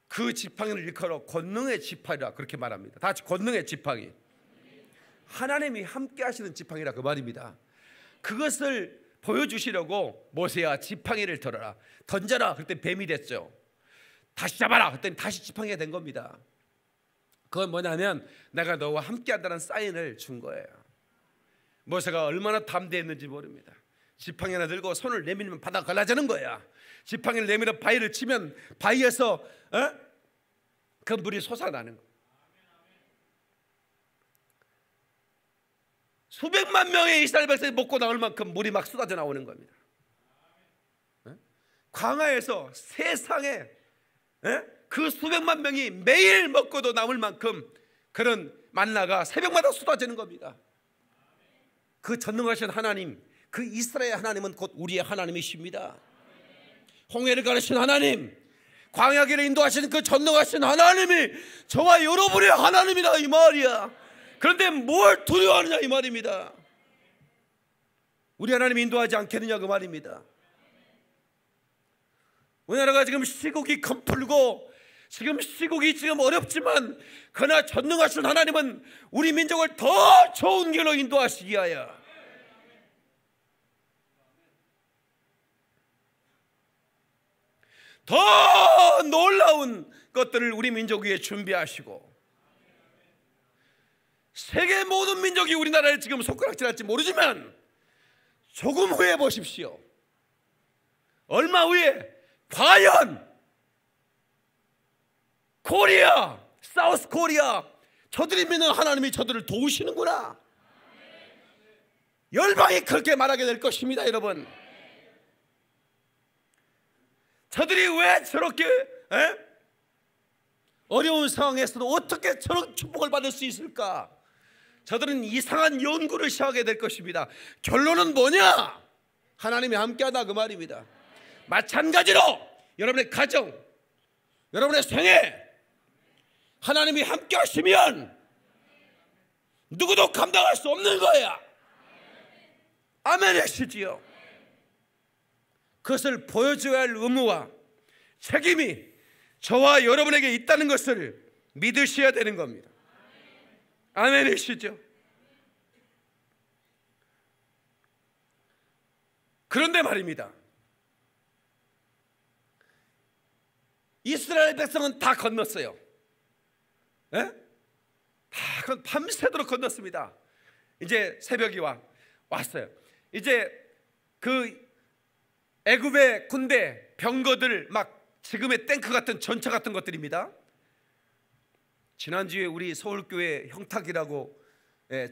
그 지팡이를 일컬어 권능의 지팡이라 그렇게 말합니다. 다 같이 권능의 지팡이. 하나님이 함께 하시는 지팡이라 그 말입니다. 그것을 보여주시려고 모세야 지팡이를 들어라, 던져라. 그때 뱀이 됐죠. 다시 잡아라. 그때 다시 지팡이가 된 겁니다. 그건 뭐냐면 내가 너와 함께 한다는 사인을 준 거예요. 모세가 얼마나 담대했는지 모릅니다. 지팡이 하나 들고 손을 내밀면 바다가 갈라지는 거야. 지팡이를 내밀어 바위를 치면 바위에서 그 물이 솟아나는 거야. 수백만 명의 이스라엘 백성이 먹고 나올 만큼 물이 막 쏟아져 나오는 겁니다. 광야에서 세상에 그 수백만 명이 매일 먹고도 남을 만큼 그런 만나가 새벽마다 쏟아지는 겁니다. 그 전능하신 하나님, 그 이스라엘 하나님은 곧 우리의 하나님이십니다. 홍해를 가르친 하나님, 광야길을 인도하시는 그 전능하신 하나님이 저와 여러분의 하나님이다, 이 말이야. 그런데 뭘 두려워하느냐, 이 말입니다. 우리 하나님이 인도하지 않겠느냐, 그 말입니다. 우리나라가 지금 시국이 검풀고 시국이 어렵지만 그러나 전능하신 하나님은 우리 민족을 더 좋은 길로 인도하시기 위하여 더 놀라운 것들을 우리 민족 위에 준비하시고, 세계 모든 민족이 우리나라를 지금 손가락질할지 모르지만 조금 후에 보십시오. 얼마 후에 과연 코리아, 사우스 코리아, 저들이 믿는 하나님이 저들을 도우시는구나, 열방이 그렇게 말하게 될 것입니다. 여러분, 저들이 왜 저렇게 어려운 상황에서도 어떻게 저런 축복을 받을 수 있을까? 저들은 이상한 연구를 시작하게 될 것입니다. 결론은 뭐냐? 하나님이 함께하다, 그 말입니다. 마찬가지로 여러분의 가정, 여러분의 생애, 하나님이 함께 하시면 누구도 감당할 수 없는 거야. 아멘 하시지요. 그것을 보여줘야 할 의무와 책임이 저와 여러분에게 있다는 것을 믿으셔야 되는 겁니다. 아멘 하시죠. 그런데 말입니다, 이스라엘 백성은 다 건넜어요. 예? 다 밤새도록 건넜습니다. 이제 새벽이 왔어요. 이제 그 애굽의 군대 병거들 막 지금의 탱크 같은 전차 같은 것들입니다. 지난주에 우리 서울교회 형탁이라고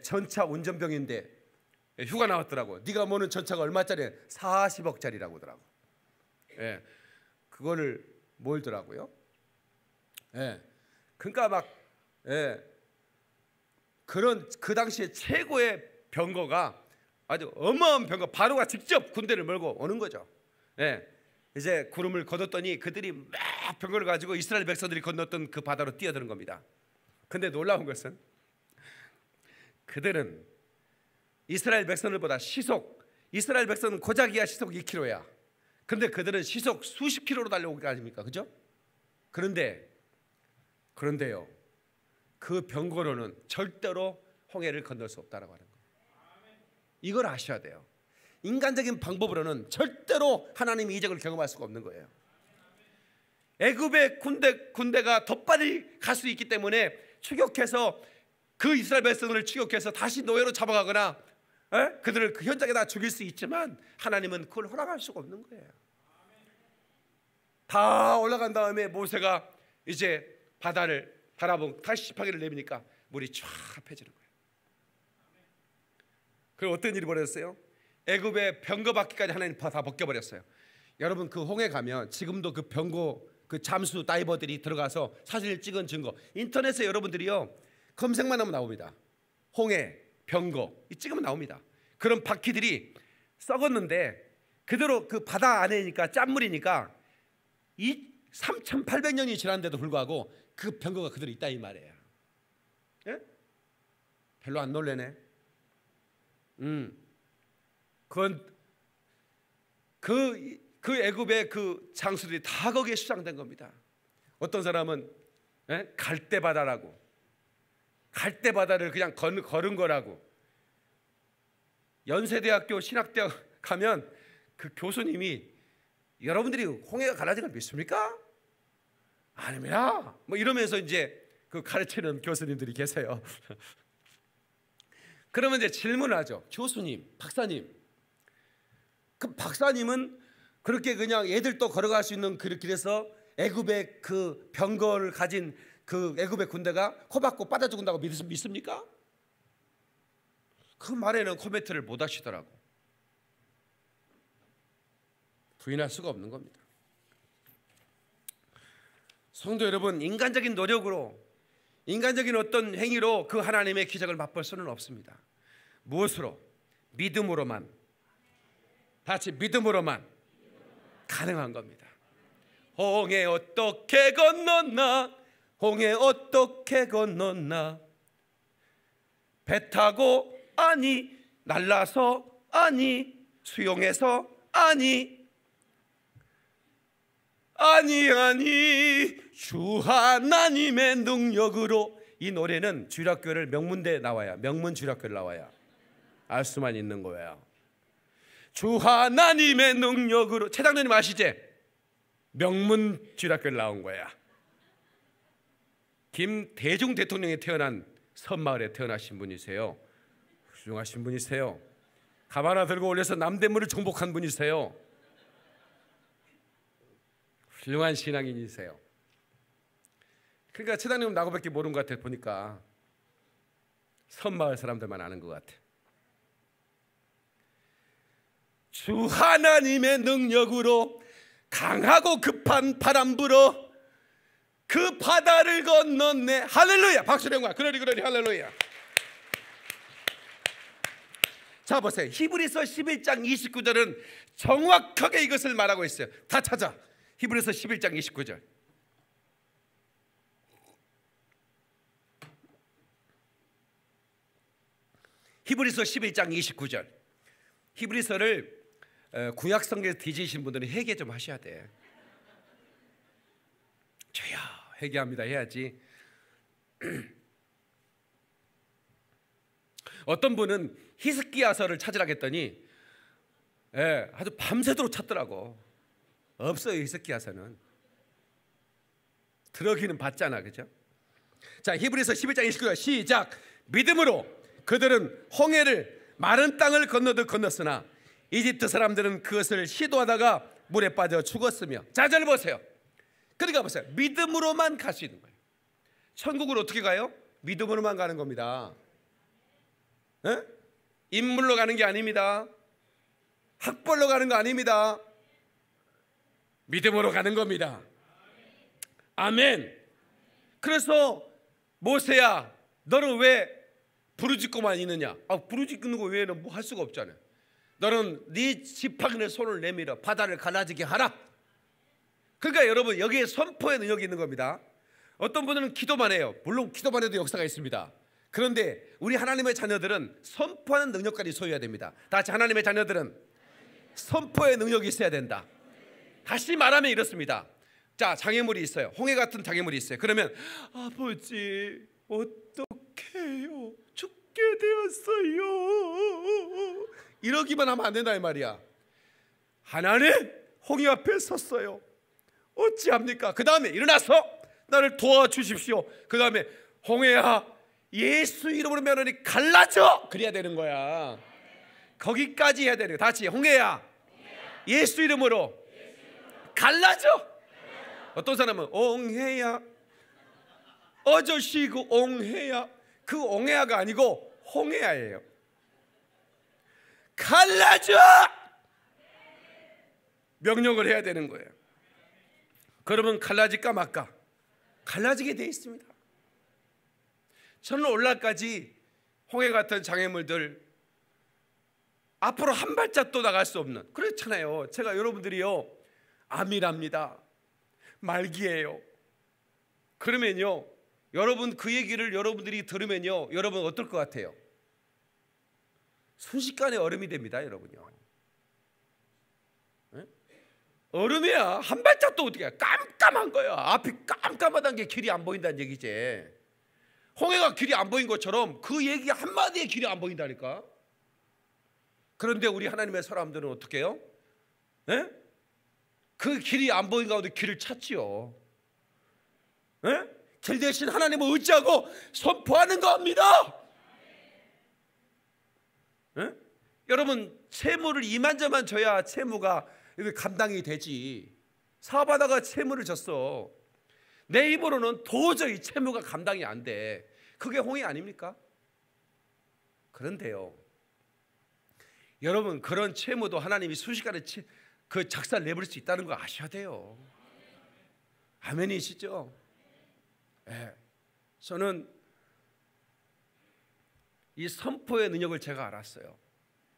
전차 운전병인데 휴가 나왔더라고. 네가 모는 전차가 얼마짜리? 40억짜리라고 하더라고. 그거를 몰더라고요. 그러니까 막 그런 그 당시에 최고의 병거가 아주 어마어마한 병거, 바로가 직접 군대를 몰고 오는 거죠. 이제 구름을 거뒀더니 그들이 막 병거를 가지고 이스라엘 백성들이 건넜던 그 바다로 뛰어드는 겁니다. 근데 놀라운 것은 그들은 이스라엘 백성들보다 이스라엘 백성은 고작이야 시속 2km야. 근데 그들은 시속 수십 킬로로 달려오기 거 아닙니까? 그죠? 그런데요, 그 병거로는 절대로 홍해를 건널 수 없다라고 하는 거예요. 이걸 아셔야 돼요. 인간적인 방법으로는 절대로 하나님의 이적을 경험할 수가 없는 거예요. 애굽의 군대가 더 빨리 갈 수 있기 때문에 추격해서 그 이스라엘 백성을 추격해서 다시 노예로 잡아가거나 그들을 그 현장에다 죽일 수 있지만 하나님은 그걸 허락할 수가 없는 거예요. 다 올라간 다음에 모세가 이제 바다를 바라보고 다시 지팡이를 내미니까 물이 쫙 합해지는 거예요. 그리고 어떤 일이 벌어졌어요? 애굽의 병거 바퀴까지 하나님 다 벗겨버렸어요. 여러분 그 홍해 가면 지금도 그 병거 그 잠수 다이버들이 들어가서 사진을 찍은 증거 인터넷에 여러분들이요 검색만 하면 나옵니다. 홍해 병거 이 찍으면 나옵니다. 그런 바퀴들이 썩었는데 그대로 그 바다 안에니까 짠물이니까 이 3,800년이 지났는데도 불구하고 그 병거가 그대로 있다 이 말이에요. 예? 별로 안 놀래네. 그건 그 애굽의 그 장수들이 다 거기에 수장된 겁니다. 어떤 사람은 갈대바다라고, 갈대바다를 그냥 걸은 거라고. 연세대학교 신학대학 가면 그 교수님이 여러분들이 홍해가 갈라진 걸 믿습니까? 아닙니다. 뭐 이러면서 이제 그 가르치는 교수님들이 계세요. 그러면 이제 질문을 하죠. 교수님, 박사님. 그 박사님은 그렇게 그냥 애들도 걸어갈 수 있는 그 길에서 애굽의 그 병거를 가진 그 애굽의 군대가 코박고 빠져 죽는다고 믿습니까? 그 말에는 코멘트를 못 하시더라고. 부인할 수가 없는 겁니다. 성도 여러분, 인간적인 노력으로, 인간적인 어떤 행위로 그 하나님의 기적을 맛볼 수는 없습니다. 무엇으로? 믿음으로만, 같이 믿음으로만 가능한 겁니다. 홍해 어떻게 건넜나, 홍해 어떻게 건넜나, 배 타고 아니, 날라서 아니, 수용해서 아니, 주 하나님의 능력으로. 이 노래는 주일학교를 명문대 나와야, 명문 주일학교를 나와야 알 수만 있는 거예요. 주 하나님의 능력으로. 최장로님 아시지? 명문 주일학교를 나온 거야. 김대중 대통령이 태어난 섬마을에 태어나신 분이세요. 훌륭하신 분이세요. 가방 하나 들고 올려서 남대문을 정복한 분이세요. 훌륭한 신앙인이세요. 그러니까 최장님은 나고밖에 모르는 것 같아. 보니까 섬마을 사람들만 아는 것 같아. 주 하나님의 능력으로 강하고 급한 바람 불어 그 바다를 건넜네. 할렐루야. 박수를 해. 그러리 할렐루야. 자 보세요. 히브리서 11장 29절은 정확하게 이것을 말하고 있어요. 다 찾아. 히브리서 11장 29절. 히브리서 11장 29절. 히브리서를 구약 성경에서 뒤지신 분들은 회개 좀 하셔야 돼. 저야 회개합니다 해야지. 어떤 분은 히스기야서를 찾으라 했더니 아주 밤새도록 찾더라고. 없어요 히스기야서는. 들어기는 받잖아, 그죠? 자, 히브리서 11장 29절 시작. 믿음으로 그들은 홍해를 마른 땅을 건너듯 건넜으나 이집트 사람들은 그것을 시도하다가 물에 빠져 죽었으며. 자, 잘 보세요. 그러니까 보세요. 믿음으로만 갈 수 있는 거예요. 천국을 어떻게 가요? 믿음으로만 가는 겁니다. 에? 인물로 가는 게 아닙니다. 학벌로 가는 거 아닙니다. 믿음으로 가는 겁니다. 아멘. 그래서 모세야, 너는 왜 부르짖고만 있느냐? 부르짖는 거 외에는 뭐 할 수가 없잖아요. 너는 네 지팡이에 손을 내밀어 바다를 갈라지게 하라. 그러니까 여러분, 여기에 선포의 능력이 있는 겁니다. 어떤 분들은 기도만 해요. 물론 기도만 해도 역사가 있습니다. 그런데 우리 하나님의 자녀들은 선포하는 능력까지 소유해야 됩니다. 다 같이, 하나님의 자녀들은 선포의 능력이 있어야 된다. 다시 말하면 이렇습니다. 자, 장애물이 있어요. 홍해 같은 장애물이 있어요. 그러면 아버지 어떡해요, 죽게 되었어요, 이러기만 하면 안 된다 이 말이야. 하나님, 홍해 앞에 섰어요. 어찌합니까? 그 다음에 일어나서 나를 도와주십시오. 그 다음에 홍해야, 예수 이름으로 면허니 갈라져. 그래야 되는 거야. 거기까지 해야 되는 거야. 다 같이, 홍해야, 예수 이름으로 갈라져. 어떤 사람은 옹해야, 어저씨고 옹해야, 그 옹해야가 아니고 홍해야예요. 갈라져. 명령을 해야 되는 거예요. 그러면 갈라질까 말까? 갈라지게 돼 있습니다. 저는 오늘날까지 홍해 같은 장애물들 앞으로 한 발짝도 나갈 수 없는, 그렇잖아요. 제가 여러분들이요, 암이랍니다, 말기예요. 그러면요, 여러분 그 얘기를 여러분들이 들으면요, 여러분 어떨 것 같아요? 순식간에 얼음이 됩니다, 여러분요. 네? 얼음이야. 한 발짝도 어떻게 해? 깜깜한 거야. 앞이 깜깜하다는 게 길이 안 보인다는 얘기지. 홍해가 길이 안 보인 것처럼 그 얘기 한마디에 길이 안 보인다니까. 그런데 우리 하나님의 사람들은 어떻게 해요? 네? 그 길이 안 보인 가운데 길을 찾지요. 네? 길 대신 하나님을 의지하고 선포하는 겁니다. 네? 여러분, 채무를 이만저만 져야 채무가 감당이 되지. 사업하다가 채무를 졌어. 내 입으로는 도저히 채무가 감당이 안 돼. 그게 홍해 아닙니까? 그런데요, 여러분, 그런 채무도 하나님이 순식간에 그 작사를 내버릴 수 있다는 거 아셔야 돼요. 아멘이시죠? 네. 저는 이 선포의 능력을 제가 알았어요.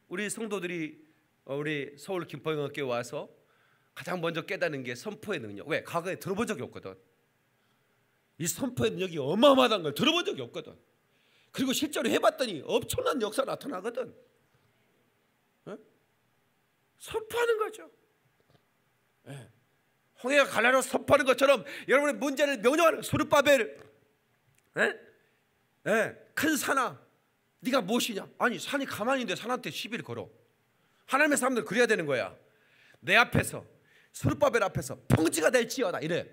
우리 성도들이 우리 서울 김포영학교에 와서 가장 먼저 깨닫는 게 선포의 능력. 왜? 과거에 들어본 적이 없거든. 이 선포의 능력이 어마어마하다는 걸 들어본 적이 없거든. 그리고 실제로 해봤더니 엄청난 역사가 나타나거든. 네? 선포하는 거죠. 네. 홍해가 갈라져 선포하는 것처럼 여러분의 문제를 명령하는 수르바벨, 네? 네. 큰 산아, 네가 무엇이냐? 아니, 산이 가만히 있는데 산한테 시비를 걸어. 하나님의 사람들은 그래야 되는 거야. 내 앞에서, 수르바벨 앞에서 평지가 될지어다, 이래.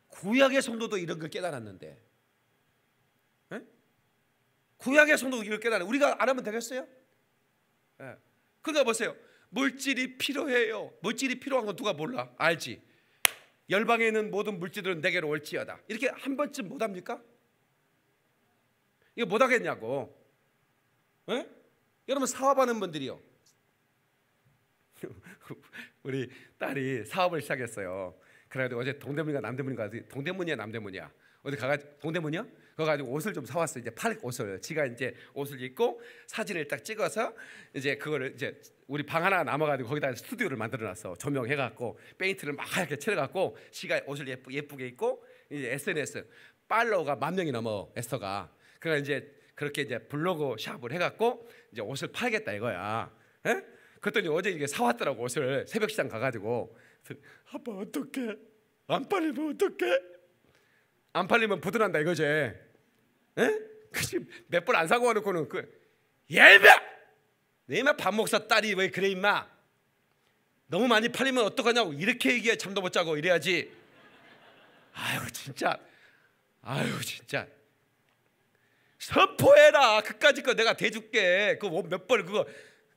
구약의 성도도 이런 걸 깨달았는데, 네? 구약의 성도도 이걸 깨달았는데 우리가 알아면 되겠어요? 네. 그러니까 보세요. 물질이 필요해요. 물질이 필요한 건 누가 몰라? 알지? 열방에 있는 모든 물질들은 내게로 올지어다. 이렇게 한 번쯤 못합니까? 이거 못하겠냐고. 네? 여러분, 사업하는 분들이요, 우리 딸이 사업을 시작했어요. 그래가지고 어제 동대문인가 남대문인가, 동대문이야 남대문이야, 어디 가가지고, 동대문이야? 그거 가지고 옷을 좀 사왔어. 이제 팔 옷을, 지가 이제 옷을 입고 사진을 딱 찍어서 이제 그거를 이제 우리 방 하나 남아가지고 거기다 스튜디오를 만들어놨어. 조명해갖고 페인트를 막 하얗게 칠해갖고 지가 옷을 예쁘게 입고 이제 SNS 팔로워가 10,000명이 넘어, 에스터가. 그러니까 이제 그렇게 이제 블로그 샵을 해갖고 이제 옷을 팔겠다 이거야. 에? 그랬더니 어제 이게 사왔더라고, 옷을. 새벽 시장 가가지고. 아빠 어떡해? 안 팔리면 어떡해? 안 팔리면 부도난다 이거지. 에? 그치, 몇 번 안 사고 와놓고는 얄미워! 내 임마 밥 먹사 딸이 왜 그래 임마? 너무 많이 팔리면 어떡하냐고 이렇게 얘기해. 잠도 못 자고 이래야지. 아유 진짜 아유 진짜 선포해라. 그까짓 거 내가 대줄게. 그 몇 벌 그거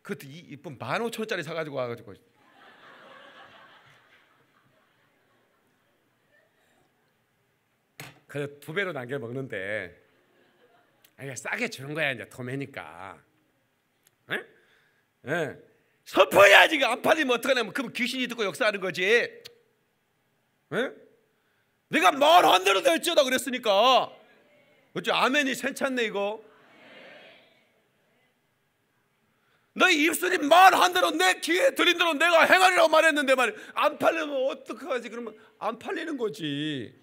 그것도 이쁜 15,000원짜리 사가지고 와가지고. 그래 2배로 남겨 먹는데 아니 싸게 주는 거야. 이제 도매니까. 에? 예. 선포해야지. 안 팔리면 어떡하냐면 그럼 귀신이 듣고 역사하는 거지. 에? 내가 말한 대로 될지어다 그랬으니까. 어째 아멘이 괜찮네 이거. 너희 입술이 말한 대로 내 귀에 들린 대로 내가 행하리라고 말했는데 말이야. 안 팔리면 어떡하지? 그러면 안 팔리는 거지.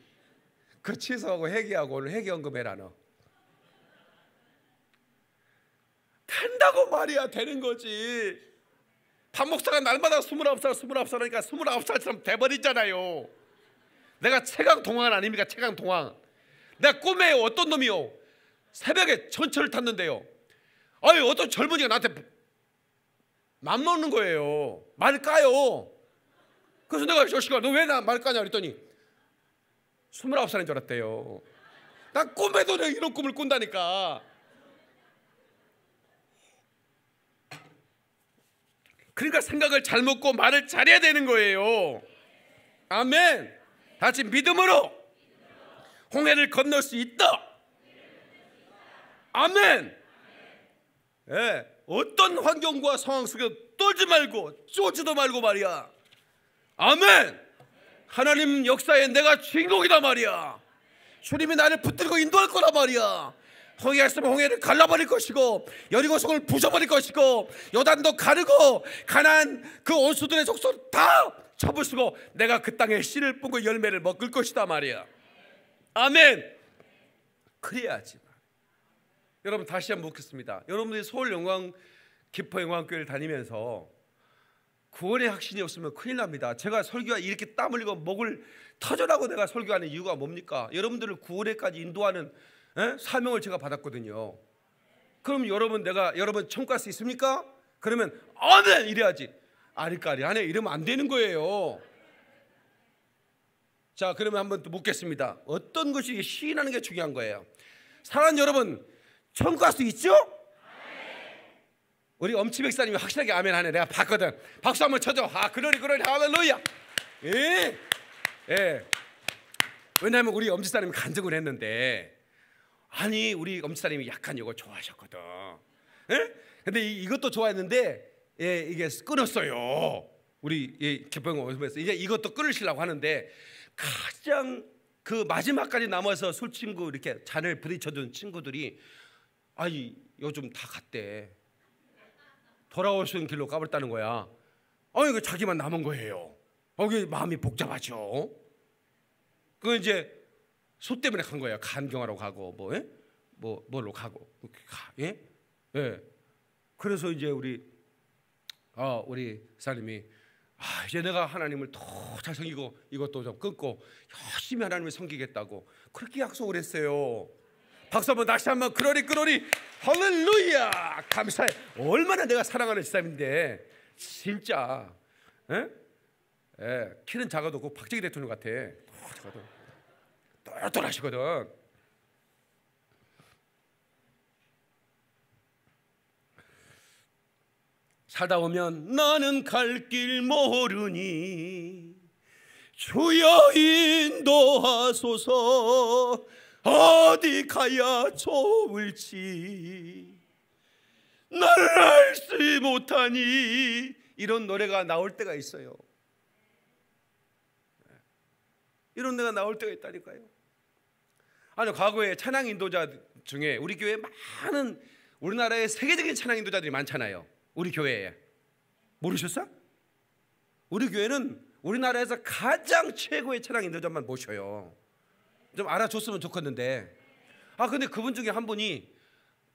그 취소하고 회개하고 오늘 회개헌금 해라 너. 된다고 말이야. 되는 거지. 박 목사가 날마다 29살 하니까 29살처럼 돼버리잖아요. 내가 최강동왕 아닙니까? 최강동왕. 내가 꿈에 어떤 놈이요 새벽에 전철을 탔는데요, 아유 어떤 젊은이가 나한테 맘먹는 거예요. 말 까요. 그래서 내가 저 시간 너 왜 나 말 까냐 그랬더니 29살인 줄 알았대요. 난 꿈에도 내가 이런 꿈을 꾼다니까. 그러니까 생각을 잘 먹고 말을 잘해야 되는 거예요. 아멘. 다시 믿음으로 홍해를 건널 수 있다. 아멘. 예, 어떤 환경과 상황 속에 떨지 말고 쫄지도 말고 말이야. 아멘. 하나님 역사에 내가 주인공이다 말이야. 주님이 나를 붙들고 인도할 거라 말이야. 홍해가 있으면 홍해를 갈라버릴 것이고 여리고성을 부숴버릴 것이고 요단도 가르고 가나안 그 원수들의 족속 다 쳐부수고 내가 그 땅에 씨를 뿜고 열매를 먹을 것이다 말이야. 아멘. 그래야지. 여러분 다시 한번 묻겠습니다. 여러분들이 서울 영광 기포 영광교회를 다니면서 구원의 확신이 없으면 큰일 납니다. 제가 설교가 이렇게 땀 흘리고 목을 터져라고 내가 설교하는 이유가 뭡니까? 여러분들을 구원에까지 인도하는 사명을 제가 받았거든요. 그럼 여러분 천국 갈 수 있습니까? 그러면 아멘 이래야지. 아리까리 하네 이러면 안 되는 거예요. 자, 그러면 한번 또 묻겠습니다. 어떤 것이 시인하는 게 중요한 거예요. 사랑하는 여러분, 천국 갈 수 있죠? 우리 엄치 백사님이 확실하게 아멘 하네. 내가 봤거든. 박수 한번 쳐줘. 아, 그러니 할렐루야. 예. 예. 왜냐하면 우리 엄지사님이 간증을 했는데, 아니 우리 엄지사님이 약간 이거 좋아하셨거든. 예? 근데 이것도 좋아했는데 예, 이게 끊었어요. 우리 기뻐용 오면서 이제 이것도 끊으시려고 하는데, 가장 그 마지막까지 남아서 술 친구 이렇게 잔을 부딪혀준 친구들이 아니 요즘 다 갔대. 돌아오시는 길로 가버렸다는 거야. 아니 그 자기만 남은 거예요. 거기 마음이 복잡하죠. 그 이제 소 때문에 간 거예요. 간경하러 가고 뭘로 가고 예? 예. 그래서 이제 우리 사님이 이제 내가 하나님을 더 잘 섬기고 이것도 좀 끊고 열심히 하나님을 섬기겠다고 그렇게 약속을 했어요. 박수 한번 다시 한번 그러니 할렐루야. 감사해. 얼마나 내가 사랑하는 사람인데 진짜. 예? 예. 키는 작아도 그 박정희 대통령 같아. 작아도 똘똘하시거든. 살다 보면 나는 갈 길 모르니 주여 인도하소서. 어디 가야 좋을지 나를 알지 못하니. 이런 노래가 나올 때가 있어요. 이런 노래가 나올 때가 있다니까요. 아니 과거에 찬양 인도자 중에 우리 교회에 많은 우리나라의 세계적인 찬양 인도자들이 많잖아요. 우리 교회에 모르셨어? 우리 교회는 우리나라에서 가장 최고의 찬양 인도자만 모셔요. 좀 알아줬으면 좋겠는데. 근데 그분 중에 한 분이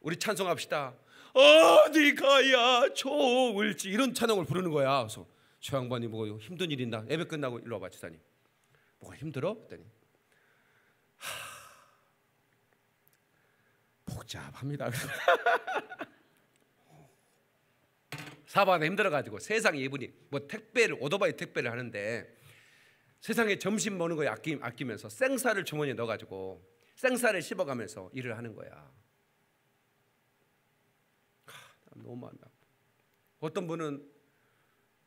우리 찬송합시다. 어디 가야 좋을지 이런 찬양을 부르는 거야. 그래서 저 양반이 뭐 힘든 일 있나? 예배 끝나고 일로 와봐 지사님. 뭐가 힘들어? 그랬더니 복잡합니다. 사업하다 힘들어가지고 세상에 이분이 뭐 오토바이 택배를 하는데 세상에 점심 먹는 거에 아끼면서 생사를 주머니에 넣어가지고 생쌀을 씹어가면서 일을 하는 거야. 너무 마음이 아파. 어떤 분은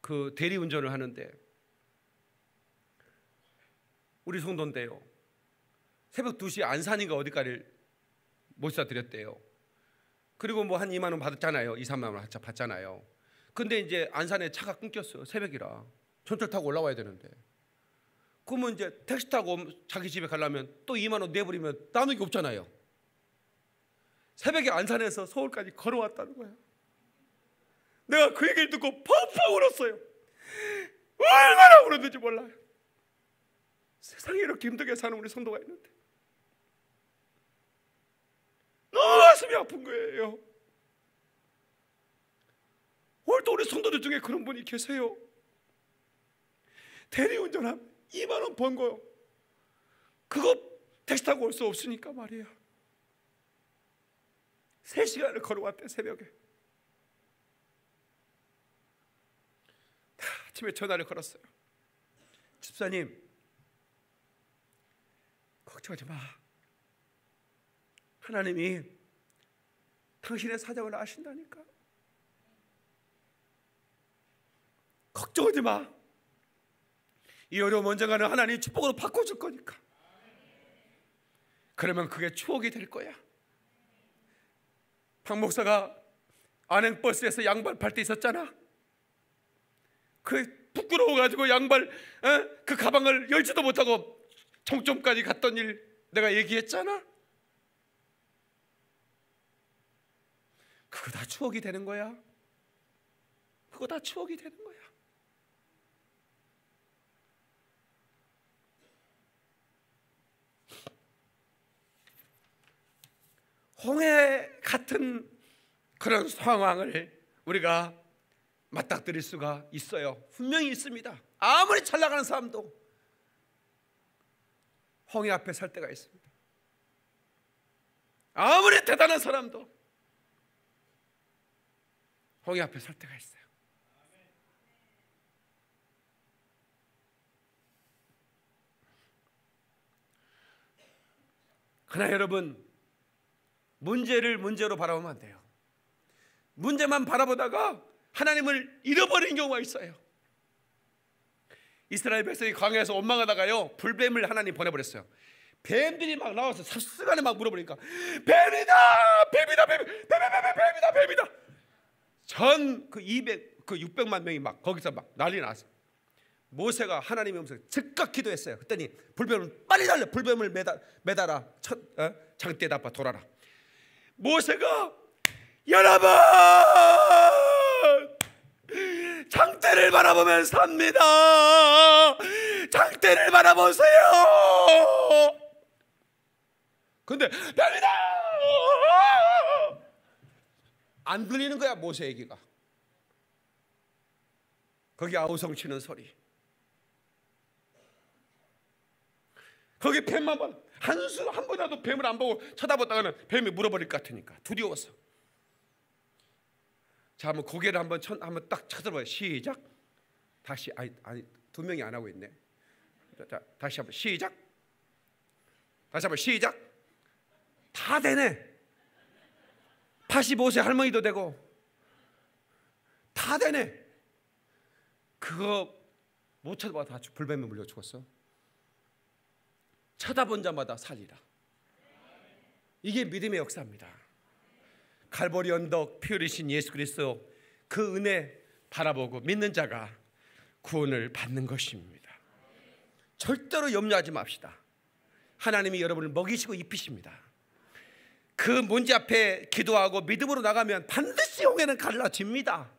그 대리운전을 하는데 우리 성도인데요, 새벽 2시에 안산인가 어디까지를 모시다 드렸대요. 그리고 뭐 한 2만 원 받았잖아요. 2, 3만 원 받잖아요. 근데 이제 안산에 차가 끊겼어요. 새벽이라 전철 타고 올라와야 되는데, 그러면 이제 택시 타고 자기 집에 가려면 또 2만 원 내버리면 남는 게 없잖아요. 새벽에 안산에서 서울까지 걸어왔다는 거야. 내가 그 얘기를 듣고 펑펑 울었어요. 얼마나 울었는지 몰라요. 세상에 이렇게 힘들게 사는 우리 성도가 있는데 너무 가슴이 아픈 거예요. 오늘도 우리 성도들 중에 그런 분이 계세요. 대리운전하면 2만 원 번 거 그거 택시 타고 올 수 없으니까 말이야 3시간을 걸어왔대. 새벽에 아침에 전화를 걸었어요. 집사님, 걱정하지 마. 하나님이 당신의 사정을 아신다니까. 걱정하지 마. 이 어려움 언젠가는 하나님이 축복으로 바꿔줄 거니까. 그러면 그게 추억이 될 거야. 박 목사가 안행버스에서 양발 팔 때 있었잖아. 그 부끄러워가지고 양발 그 가방을 열지도 못하고 정점까지 갔던 일 내가 얘기했잖아. 그거 다 추억이 되는 거야. 그거 다 추억이 되는 거야. 홍해 같은 그런 상황을 우리가 맞닥뜨릴 수가 있어요. 분명히 있습니다. 아무리 잘 나가는 사람도 홍해 앞에 설 때가 있습니다. 아무리 대단한 사람도 홍해 앞에 설 때가 있어요. 그러나 여러분, 문제를 문제로 바라보면 안 돼요. 문제만 바라보다가 하나님을 잃어버리는 경우가 있어요. 이스라엘 백성이 광야에서 원망하다가요, 불뱀을 하나님 보내버렸어요. 뱀들이 막 나와서 삽시간에 막 물어보니까 뱀이다! 뱀이다! 뱀이다! 뱀이다! 전 그 600만 명이 막 거기서 막 난리 났어요. 모세가 하나님의 음성에 즉각 기도했어요. 그랬더니 불뱀을 빨리 달려. 불뱀을 매달아 장대에다 돌아라. 모세가 여러분 장대를 바라보면 삽니다. 장대를 바라보세요. 근데 뱀이다! 안 들리는 거야. 모세 얘기가. 거기 아우성치는 소리, 거기 뱀만 봐. 한 번이라도 뱀을 안 보고 쳐다보다가는 뱀이 물어버릴 것 같으니까 두려워서. 자, 한번 고개를 한번 딱 쳐다봐요. 시작. 다시. 아니 2명이 안 하고 있네. 자, 다시 한번 시작. 다시 한번 시작. 다 되네. 85세 할머니도 되고 다 되네. 그거 못 쳐다봐 다 불뱀에 물려 죽었어. 쳐다본 자마다 살리라. 이게 믿음의 역사입니다. 갈보리 언덕 피 흘리신 예수 그리스도 그 은혜 바라보고 믿는 자가 구원을 받는 것입니다. 절대로 염려하지 맙시다. 하나님이 여러분을 먹이시고 입히십니다. 그 문제 앞에 기도하고 믿음으로 나가면 반드시 홍해는 갈라집니다.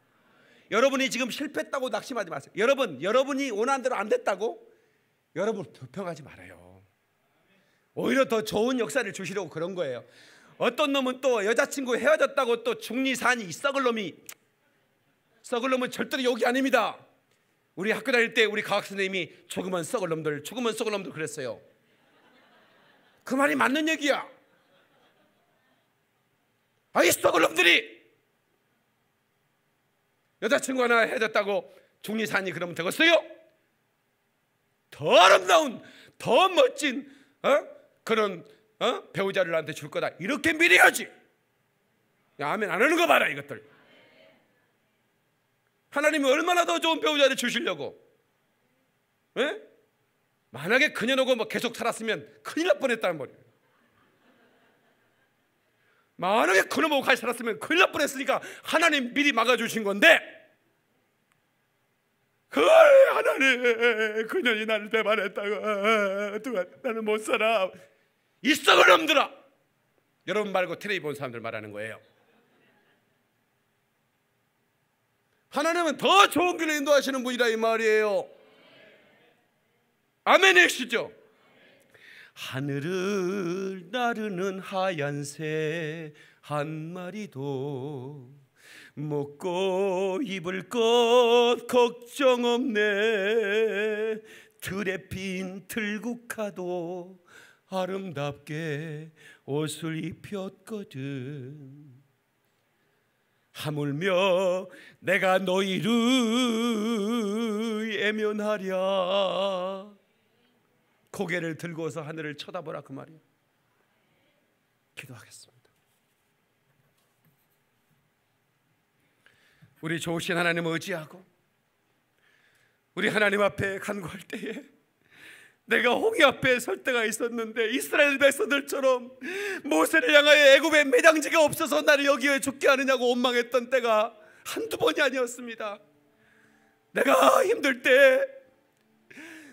여러분이 지금 실패했다고 낙심하지 마세요. 여러분이 원하는 대로 안 됐다고 여러분 불평하지 말아요. 오히려 더 좋은 역사를 주시려고 그런 거예요. 어떤 놈은 또 여자친구 헤어졌다고 또 중리산이 썩을 놈은 절대로 욕이 아닙니다. 우리 학교 다닐 때 우리 과학 선생님이 죽으면 썩을 놈들 그랬어요. 그 말이 맞는 얘기야. 이 썩을 놈들이 여자친구 하나 헤어졌다고 중리산이 그러면 되겠어요? 더 아름다운 더 멋진 그런 배우자를 나한테 줄 거다, 이렇게 미리 하지. 아멘 안 하는 거 봐라 이것들. 하나님이 얼마나 더 좋은 배우자를 주시려고. 예? 만약에 그녀하고 뭐 계속 살았으면 큰일 날 뻔했다는 말이에요. 만약에 그놈하고 같이 살았으면 큰일 날 뻔했으니까 하나님 미리 막아주신 건데, 그걸 하나님 그녀이 나를 배반했다고 누가 나는 못 살아, 이 썩을 놈들아. 여러분 말고 텔레비 본 사람들 말하는 거예요. 하나님은 더 좋은 길로 인도하시는 분이라 이 말이에요. 아멘이시죠? 하늘을 나르는 하얀 새 한 마리도 먹고 입을 것 걱정 없네. 들에 핀 들국화도 아름답게 옷을 입혔거든. 하물며 내가 너희를 애면하랴. 고개를 들고서 하늘을 쳐다보라 그 말이에요. 기도하겠습니다. 우리 좋으신 하나님을 의지하고 우리 하나님 앞에 간구할 때에, 내가 홍해 앞에 설 때가 있었는데 이스라엘 백성들처럼 모세를 향하여 애굽에 매장지가 없어서 나를 여기에 죽게 하느냐고 원망했던 때가 한두 번이 아니었습니다. 내가 힘들 때,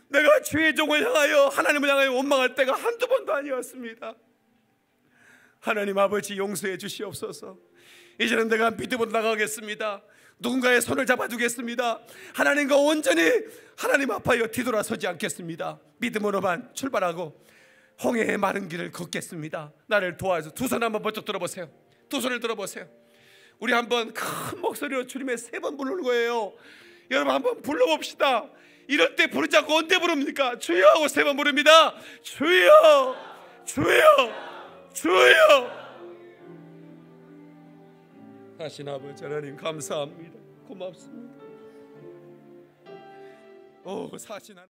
내가 주의 종을 향하여 하나님을 향하여 원망할 때가 한두 번도 아니었습니다. 하나님 아버지 용서해 주시옵소서. 이제는 내가 믿음으로 나가겠습니다. 누군가의 손을 잡아주겠습니다. 하나님과 온전히 하나님 앞하여 뒤돌아서지 않겠습니다. 믿음으로만 출발하고 홍해의 마른 길을 걷겠습니다. 나를 도와서. 두 손 한번 번쩍 들어보세요. 두 손을 들어보세요. 우리 한번 큰 목소리로 주님의 3번 부르는 거예요. 여러분 한번 불러봅시다. 이럴 때 부르지 않고 언제 부릅니까? 주여 하고 3번 부릅니다. 주여, 주여, 주여. 하신 아버지 하나님 감사합니다. 고맙습니다. 사신 하나님.